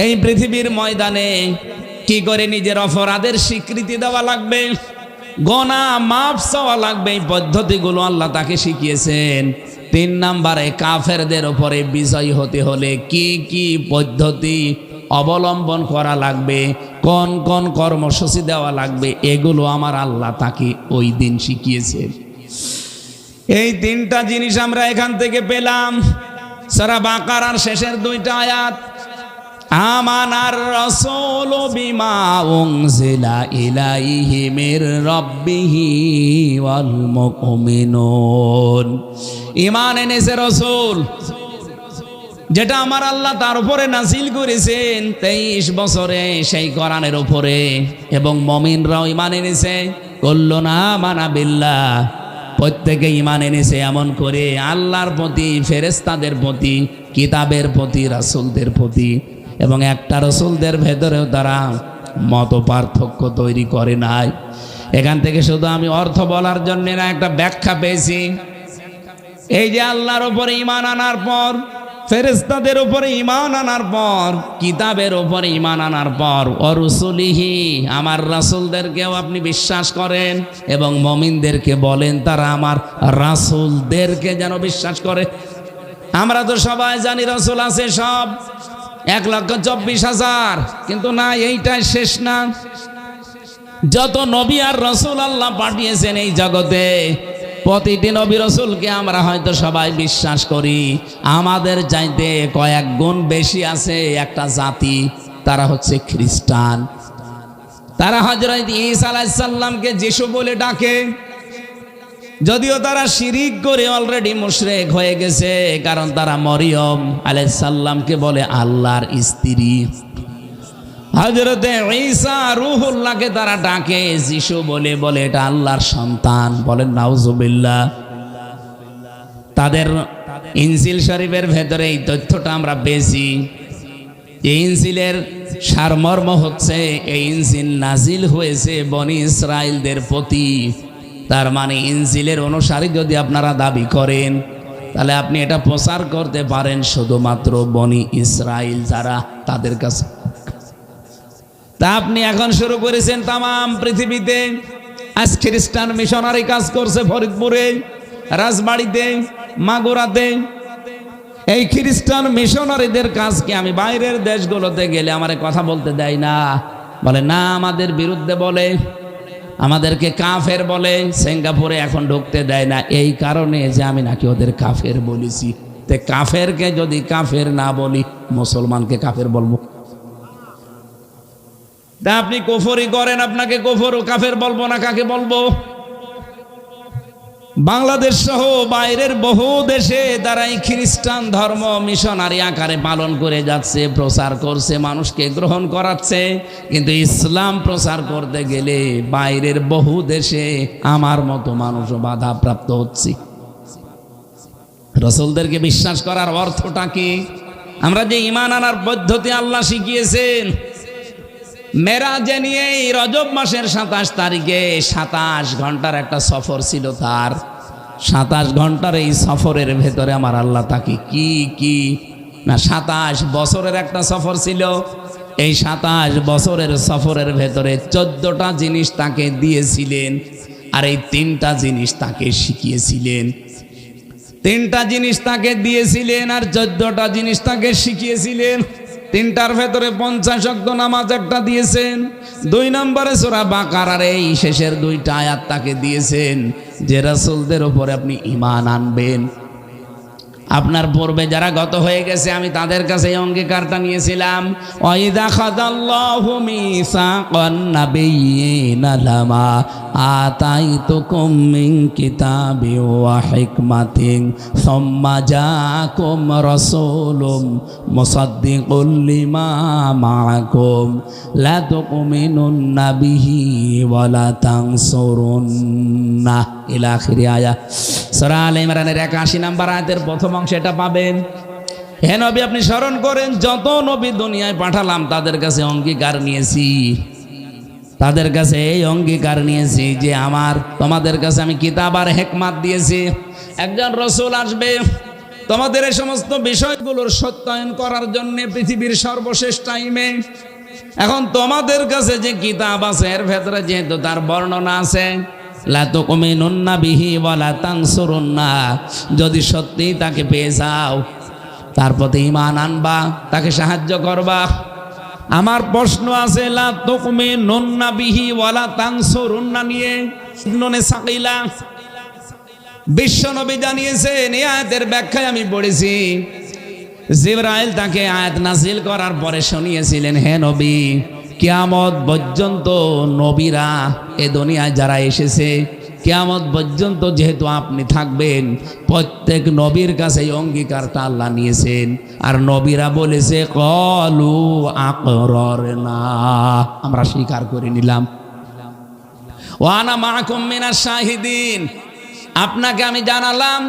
এই পৃথিবীর ময়দানে কি করে নিজের অপরাধের স্বীকৃতি দেওয়া লাগবে, গুনাহ মাফ চাওয়া লাগবে, এই পদ্ধতিগুলো আল্লাহ তাকে শিখিয়েছেন। 3 নম্বরে কাফেরদের উপরে বিজয়ী হতে হলে কি কি পদ্ধতি অবলম্বন করা লাগবে, কোন কোন কর্মসূচি দেওয়া লাগবে, এগুলো আমার আল্লাহ তাকে ওই দিন শিখিয়েছেন। এই 3টা জিনিস আমরা এখান থেকে পেলাম সূরা বাকারার শেষের 2টা আয়াত। আমানার রাসূলু বিমা উনজিলা ইলাইহি মির রাব্বিহি ওয়াল মুমিনুন। ঈমান এনেছে রাসূল, যেটা আমার আল্লাহ তার উপরে নাজিল করেছেন 23 বছরে সেই কোরআনের উপরে, এবং মুমিনরাও ঈমান এনেছে। কুল্লুনা আমানা বিল্লাহ, প্রত্যেকে ঈমান এনেছে এমন করে আল্লাহর প্রতি, ফেরেশতাদের প্রতি, কিতাবের প্রতি, রাসূলদের প্রতি। এবং একটা রাসূলদের ভেতরেও তারা মত পার্থক্য তৈরি করে নাই। এখান থেকে শুধু আমি অর্থ বলার জন্য না, একটা ব্যাখ্যা পেয়েছি। এই যে আল্লাহর উপরে ঈমান আনার পর, ফেরেশতাদের উপরে ঈমান আনার পর, কিতাবের উপরে ঈমান আনার পর, অরুসুলিহি আমার রাসূলদেরকেও আপনি বিশ্বাস করেন এবং মুমিনদেরকে বলেন তারা আমার রাসূলদেরকে যেন বিশ্বাস করে। আমরা তো সবাই জানি রাসূল আছে সব 1,24,000, কিন্তু না, এইটাই শেষ না। যত নবী আর রাসূল আল্লাহ পাঠিয়েছেন এই জগতে, প্রতিটি নবী রাসূলকে আমরা হয়তো সবাই বিশ্বাস করি। আমাদের চাইতে কয়েক গুণ বেশি আছে একটা জাতি, তারা হচ্ছে খ্রিস্টান। তারা হযরত ঈসা আলাইহিস সালামকে যিশু বলে ডাকে, যদিও তারা শিরিক করে অলরেডি মুশরিক হয়ে গেছে, কারণ তারা মরিয়ম আলাইহিস সালামকে বলে আল্লাহর স্ত্রী। হযরতে ঈসা রূহুল্লাহকে তারা ডাকে যিশু বলে, বলে এটা আল্লাহর সন্তান, বলেন নাউজুবিল্লাহ। তাদের ইনজিল শরীফের ভেতরে এই তথ্যটা আমরা পেয়েছি। এই ইনজিলের সারমর্ম হচ্ছে, এই ইনজিল নাজিল হয়েছে বনি ইসরাইলদের প্রতি। তার মানে ইনজিলের অনুসারী যদি আপনারা দাবি করেন, তাহলে আপনি এটা প্রচার করতে পারেন শুধুমাত্র বনি ইসরাইল যারা, তাদের কাছে। তা আপনি এখন শুরু করেছেন তামাম পৃথিবীতে। আজ খ্রিস্টান মিশনারি কাজ করছে ফরিদপুরে, রাজবাড়িতে, মাগুরাতে। এই খ্রিস্টান মিশনারিদের কাজকে আমি বাইরের দেশগুলোতে গেলে আমারে কথা বলতে দেয় না, বলে না, আমাদের বিরুদ্ধে বলে, আমাদেরকে কাফের বলে। সিঙ্গাপুরে এখন ঢুকতে দেয় না এই কারণে যে আমি নাকি ওদের কাফের বলেছি। তে কাফেরকে যদি কাফের না বলি, মুসলমানকে কাফের বলবো? তা আপনি কুফরি করেন, আপনাকে কুফর ও কাফের বলবো না, কাকে বলবো? বাংলাদেশ সহ বাইরের বহু দেশে তারা এই খ্রিস্টান ধর্ম মিশনারি আকারে পালন করে যাচ্ছে, প্রচার করছে, মানুষকে গ্রহণ করাচ্ছে। কিন্তু ইসলাম প্রচার করতে গেলে বাইরের বহু দেশে আমার মতো মানুষও বাধাপ্রাপ্ত হচ্ছে। রাসূলদেরকে বিশ্বাস করার অর্থটা কি? আমরা যে ঈমান আনার পদ্ধতি আল্লাহ শিখিয়েছেন, মেরাজে নিয়ে রজব মাসের 27 তারিখে 27 ঘন্টার একটা সফর ছিল তার। 27 ঘন্টার এই সফরের ভেতরে আমার আল্লাহ তাকে কি কি না 27 বছরের একটা সফর ছিল। এই 27 বছরের সফরের ভেতরে 14টা জিনিস তাকে দিয়েছিলেন, আর এই 3টা জিনিস তাকে শিখিয়েছিলেন। 3টা জিনিস তাকে দিয়েছিলেন আর 14টা জিনিস তাকে শিখিয়েছিলেন। 3টার ভেতরে 50 ওয়াক্ত নামাজ একটা দিয়েছেন। 2 নম্বরে সূরা বাকারার এই শেষের 2টা আয়াত তাকে দিয়েছেন যে রাসূলদের উপরে আপনি ঈমান আনবেন। আপনার পূর্বে যারা গত হয়ে গেছে আমি তাদের কাছে এই অঙ্গীকারটা নিয়েছিলাম, ওয়াইদা খাদাল্লাহু মিসাকান নাবিয়িনা লামা আতাইতুকুম মিন কিতাবি ওয়া হিকমাতিন সুম্মা জাআকুম রাসূলুম মুসাদ্দিকুল লিমা মাআকুম লা তুমিনুন্না বিহি ওয়া লা তানসুরুন্না ইলা আখিরি আয়াত। সূরা আলে ইমরানের 81 নম্বর আয়াতের প্রথম অংশে এটা পাবেন। হে নবী, আপনি স্মরণ করেন যত নবী দুনিয়ায় পাঠালাম তাদের কাছে অঙ্গীকার নিয়েছি, তাদের কাছে এই অঙ্গীকার নিয়েছি যে তোমাদের কাছে আমি কিতাব আর হিকমত দিয়েছি। একজন রাসূল আসবে তোমাদের এই সমস্ত বিষয়গুলোর সত্যায়ন করার জন্য পৃথিবীর সর্বশেষ টাইমে। এখন তোমাদের কাছে যে কিতাব আছে এর ভেতরে যেহেতু তার বর্ণনা আছে, লা তুমিনুন্না বিহি ওয়া লা তানসুরুন্না, যদি সত্যি তাকে পেয়ে যাও তার প্রতি ঈমান আনবা, তাকে সাহায্য করবা। আমার প্রশ্ন আছে লা তুমিনুন্না বিহি ওয়া লা তানসুরুন্না নিয়ে নুনে সাকিলা বিশ্বনবী জানিয়েছেন। এই আয়াতের ব্যাখ্যায় আমি পড়েছি, জিবরাইল তাকে আয়াত নাজিল করার পরে শুনিয়েছিলেন, হে নবী, কিয়ামত পর্যন্ত নবীরা এ দুনিয়ায় যারা এসেছে কিয়ামত পর্যন্ত যেহেতু আপনি থাকবেন, প্রত্যেক নবীর কাছে এই অঙ্গীকারটা আল্লাহ নিয়েছেন। আর নবীরা বলেছে ক্বালু আকরারনা, আমরা স্বীকার করে নিলাম। ওয়া আনা মাআকুম মিনাশ শাহিদিন, আপনাকে আমি জানালাম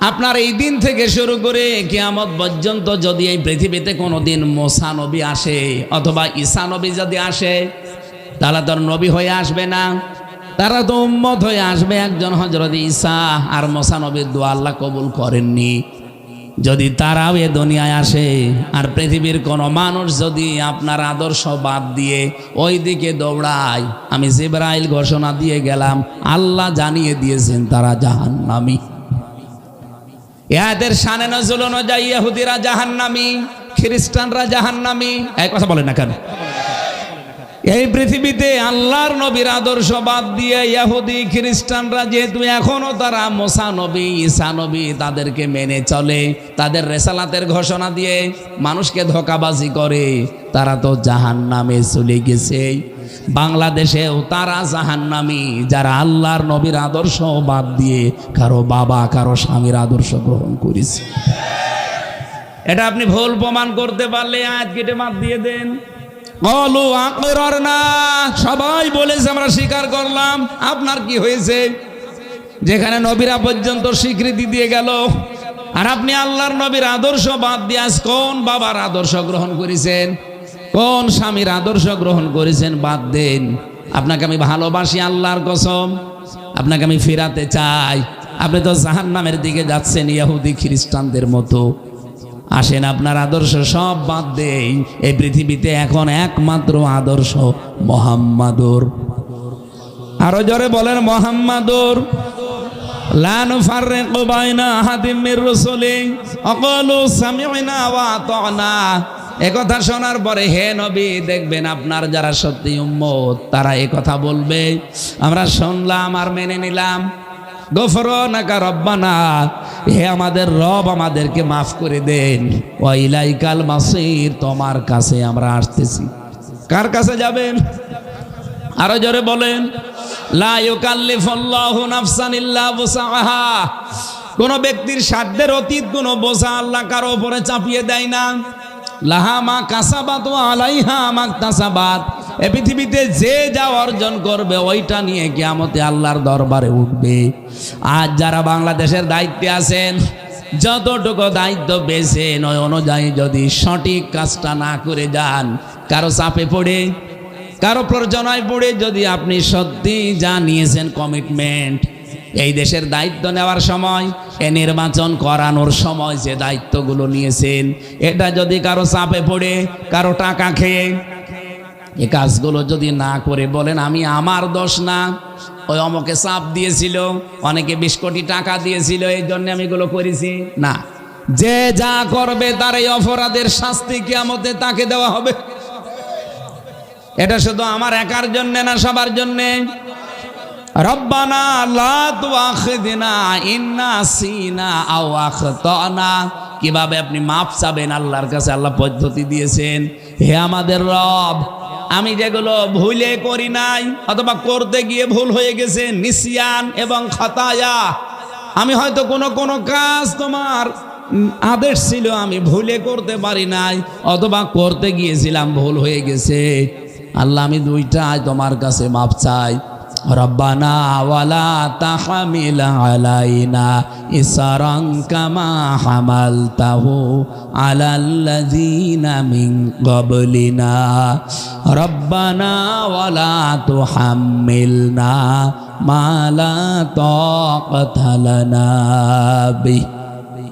আপনার এই দিন থেকে শুরু করে কিয়ামত পর্যন্ত যদি এই পৃথিবীতে কোনোদিন মুসা নবী আসে অথবা ঈসা নবী যদি আসে, তারা তো নবী হয়ে আসবে না, তারা তো উম্মত হয়ে আসবে। একজন হযরত ঈসা আর মুসা নবীর দোয়া আল্লাহ কবুল করেননি। যদি তারাও এ দুনিয়ায় আসে আর পৃথিবীর কোনো মানুষ যদি আপনার আদর্শ বাদ দিয়ে ওই দিকে দৌড়ায়, আমি জিবরাইল ঘোষণা দিয়ে গেলাম, আল্লাহ জানিয়ে দিয়েছেন তারা জাহান্নামী। এদের শানে নজুল অনুযায়ী ইহুদিরা জাহান্নামী, খ্রিস্টানরা জাহান্নামী। এই কথা বলেন না কেন? এই পৃথিবীতে আল্লাহর নবীর আদর্শ বাদ দিয়ে ইহুদি খ্রিস্টানরা যেহেতু এখনো তারা মুসা নবী ঈসা নবী তাদেরকে মেনে চলে, তাদের রেসালাতের ঘোষণা দিয়ে মানুষকে ধোঁকাবাজি করে, তারা তো জাহান্নামে চলে গেছে। বাংলাদেশেও তারা জাহান্নামী যারা আল্লাহর নবীর আদর্শ বাদ দিয়ে কারো বাবা কারো স্বামীর আদর্শ গ্রহণ করেছে। এটা আপনি ভুল প্রমাণ করতে পারলে আয়াত কেটে মাপ দিয়ে দেন। ক্বালু আকরারনা, সবাই বলেছে আমরা স্বীকার করলাম। আপনার কি হয়েছে? যেখানে নবীরা পর্যন্ত স্বীকৃতি দিয়ে গেল আর আপনি আল্লাহর নবীর আদর্শ বাদ দিয়ে আজ কোন বাবার আদর্শ গ্রহণ করেছেন, কোন স্বামীর আদর্শ গ্রহণ করেছেন বাদ দেন। আপনাকে আমি ভালোবাসি আল্লাহর কসম, আপনাকে আমি ফেরাতে চাই। আপনি তো জাহান্নামের দিকে যাচ্ছেন ইহুদি খ্রিস্টানদের মতো। আসেন আপনার আদর্শ সব বাদ দেই। এই পৃথিবীতে এখন একমাত্র আদর্শ মুহাম্মাদুর। আরো জোরে বলেন মুহাম্মাদুর। লা নুফাররিকু বাইনা আহাদিম মির রাসূলি ওয়া ক্বালু সামি'না ওয়া আতা'না। একথা শোনার পরে হে নবী দেখবেন আপনার যারা সত্যি উম্মত তারা একথা বলবে, আমরা শুনলাম আর মেনে নিলাম। গফরানাকা রব্বানা, হে আমাদের রব আমাদেরকে মাফ করে দেন। ওয়া ইলাইকাল মাসির, তোমার কাছে আমরা আসতেছি। কার কাছে যাবেন? আরো জোরে বলেন। লা ইউকাল্লিফুল্লাহু নাফসান ইল্লা ওয়াসআহা। কোন ব্যক্তির সাধ্যের অতীত কোন বোঝা আল্লাহ কারো উপরে চাপিয়ে দেয় না। লাহা মা কাসাবাত ওয়া আলাইহা মা তাসাবাত। এই পৃথিবীতে যে যা অর্জন করবে ওইটা নিয়ে কিয়ামতে আল্লাহর দরবারে উঠবে। আজ যারা বাংলাদেশের দায়িত্বে আছেন, যতটুকু দায়িত্ব পেয়েছেন ওই অনুযায়ী যদি সঠিক কাজটা না করে যান, কারো চাপে পড়ে, কারো প্রয়োজনায় পড়ে যদি আপনি সত্যি যা নিয়েছেন কমিটমেন্ট, এই দেশের দায়িত্ব নেওয়ার সময়, এ নির্বাচন করানোর সময় যে দায়িত্বগুলো নিয়েছেন, এটা যদি কারো চাপে পড়ে, কারো টাকা খেয়ে এই কাজগুলো যদি না করে বলেন আমি আমার দোষ না, ওই অমকে চাপ দিয়েছিল, অনেকে 20 কোটি টাকা দিয়েছিল এই জন্য আমি এগুলো করেছি, না। যে যা করবে তার এই অপরাধের শাস্তি কিয়ামতে তাকে দেওয়া হবে। এটা শুধু আমার একার জন্য না, সবার জন্য। রব্বানা লা তুআখিযনা ইন নাসিনা আও আখতানা। কিভাবে আপনি মাফ চাবেন আল্লাহর কাছে, আল্লাহ পদ্ধতি দিয়েছেন। হে আমাদের রব, আমি যেগুলো ভুলে করি নাই অথবা করতে গিয়ে ভুল হয়ে গেছে, নিসিয়ান এবং খতায়া, আমি হয়তো কোনো কাজ তোমার আদেশ ছিল আমি ভুলে করতে পারি নাই, অথবা করতে গিয়েছিলাম ভুল হয়ে গেছে, আল্লাহ আমি দুইটাই তোমার কাছে মাফ চাই। রব্বানা ওয়ালা তাহমিল আলাইনা ইসরান কামা হামালতাহু আলাল্লাযিনা মিন ক্বাবলিনা রব্বানা ওয়ালা তুহাম্মিলনা মা লা তাকাতা লানা বিহি।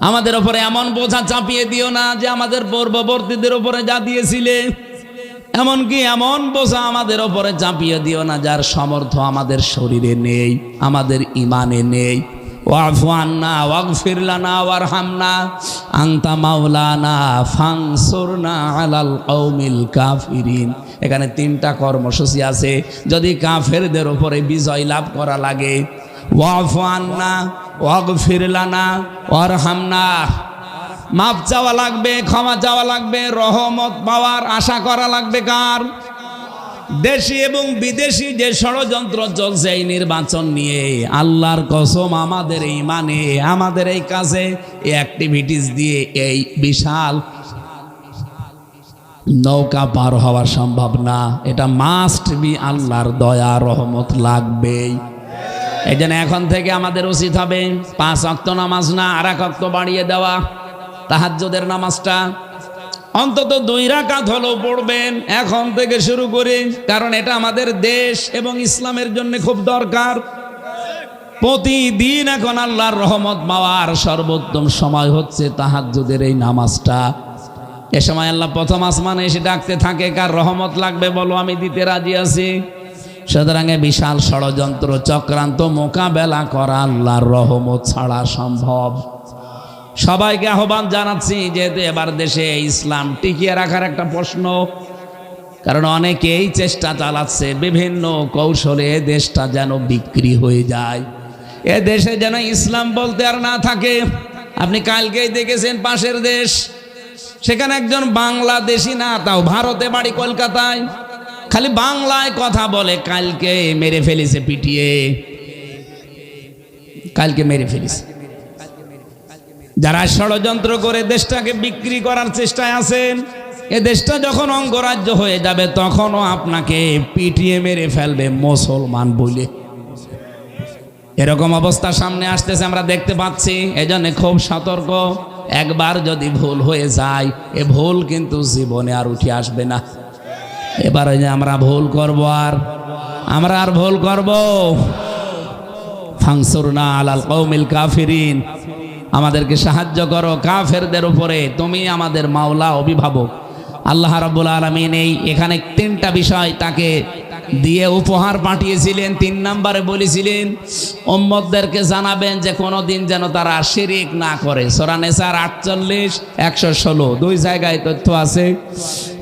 আমাদের উপরে এমন বোঝা চাপিয়ে দিও না যে আমাদের পূর্ববর্তীদের উপরে যা দিয়েছিলে, এমনকি এমন বোঝা আমাদের ওপরে চাপিয়ে দিও না যার সামর্থ্য আমাদের শরীরে নেই, আমাদের ইমানে নেই। ওয়াফু আন্না ওয়াগফির লানা ওয়ারহামনা আনতা মাওলানা ফানসুরনা আলাল কওমিল কাফিরিন। এখানে 3টা কর্মসূচি আছে যদি কাফেরদের উপরে বিজয় লাভ করা লাগে। ওয়াফু আন্না ওয়াগফির লানা ওয়ারহামনা, মাপ চাওয়া লাগবে, ক্ষমা চাওয়া লাগবে, রহমত পাওয়ার আশা করা লাগবে কার? দেশি এবং বিদেশি যে ষড়যন্ত্র চলছে এই নির্বাচন নিয়ে, আল্লাহর কসম আমাদের এই মানে আমাদের এই কাজে এই অ্যাক্টিভিটিস দিয়ে এই বিশাল নৌকা পার হওয়া সম্ভব না। এটা মাস্ট বি, আল্লাহর দয়া রহমত লাগবেই। এই জন্য এখন থেকে আমাদের উচিত হবে 5 ওয়াক্ত নামাজ না, আর 1 ওয়াক্ত বাড়িয়ে দেওয়া। তাহাজ্জুদের নামাজটা অন্তত 2 রাকাত হলেও পড়বেন এখন থেকে শুরু করে, কারণ এটা আমাদের দেশ এবং ইসলামের জন্য খুব দরকার। প্রতিদিন এখন আল্লাহর রহমত পাওয়ার সর্বোত্তম সময় হচ্ছে তাহাজ্জুদের এই নামাজটা। এ সময় আল্লাহ প্রথম আসমানে এসে ডাকতে থাকে, কার রহমত লাগবে বলো, আমি দিতে রাজি আছি। সুতরাং বিশাল ষড়যন্ত্র চক্রান্ত মোকাবেলা করা আল্লাহর রহমত ছাড়া সম্ভব। সবাইকে আহ্বান জানাচ্ছি, যেহেতু এবার দেশে ইসলাম টিকিয়ে রাখার একটা প্রশ্ন, কারণ অনেকেই চেষ্টা চালাচ্ছে বিভিন্ন কৌশলে দেশটা যেন বিক্রি হয়ে যায়, এ দেশে যেন ইসলাম বলতে আর না থাকে। আপনি কালকেই দেখেছেন পাশের দেশ, সেখানে একজন বাংলাদেশি, না তাও ভারতে বাড়ি কলকাতায়, খালি বাংলায় কথা বলে, কালকে মেরে ফেলেছে পিটিয়ে, কালকে মেরে ফেলেছে। যারা ষড়যন্ত্র করে দেশটাকে বিক্রি করার চেষ্টায় আছেন, এ দেশটা যখন অঙ্গরাজ্য হয়ে যাবে তখনও আপনাকে পিটিয়ে মেরে ফেলবে মুসলমান বলে। এরকম অবস্থা সামনে আসতেছে, আমরা দেখতে পাচ্ছি। এজন্য খুব সতর্ক। একবার যদি ভুল হয়ে যায়, এ ভুল কিন্তু জীবনে আর উঠে আসবে না। এবারে যে আমরা ভুল করব, আমরা আর ভুল করব। ফানসুরনা আলাল কওমিল কাফিরিন, আমাদেরকে সাহায্য করো কাফেরদের উপরে, তুমি আমাদের মাওলা, অভিভাবক। আল্লাহ রাব্বুল আলামিন এখানে 3টা বিষয় তাকে দিয়ে উপহার পাঠিয়েছিলেন। 3 নম্বরে বলেছিলেন উম্মতদেরকে জানাবেন যে কোনোদিন যেন তারা শিরিক না করে। সূরা নিসার 48, 116 2 জায়গায় তথ্য আছে।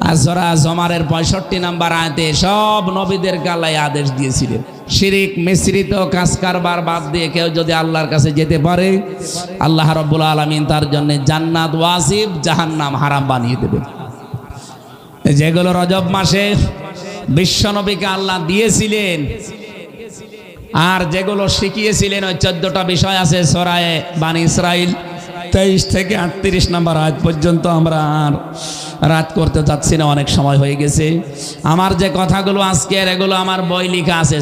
আর সূরা জুমারের 65 নম্বর আয়াতে সব নবীদেরকে আল্লাহ আদেশ দিয়েছিলেন শিরিক মিশ্রিত কাজ কারবার বাদ দিয়ে কেউ যদি আল্লাহর কাছে যেতে পারে, আল্লাহ রাব্বুল আলামিন তার জন্য জান্নাত ওয়াজিব, জাহান্নাম হারাম বানিয়ে দেবেন। যেগুলো রজব মাসে বিশ্বনবীকে আল্লাহ দিয়েছিলেন, আর যেগুলো শিখিয়েছিলেন ওই 14টা বিষয় আছে সূরায়ে বানী ইসরাইল 23 থেকে 38 নম্বর আয়াত পর্যন্ত। আমরা আর রাত করতে যাচ্ছি না, অনেক সময় হয়ে গেছে। আমার যে কথাগুলো আজকের, এগুলো আমার বই লেখা আছে।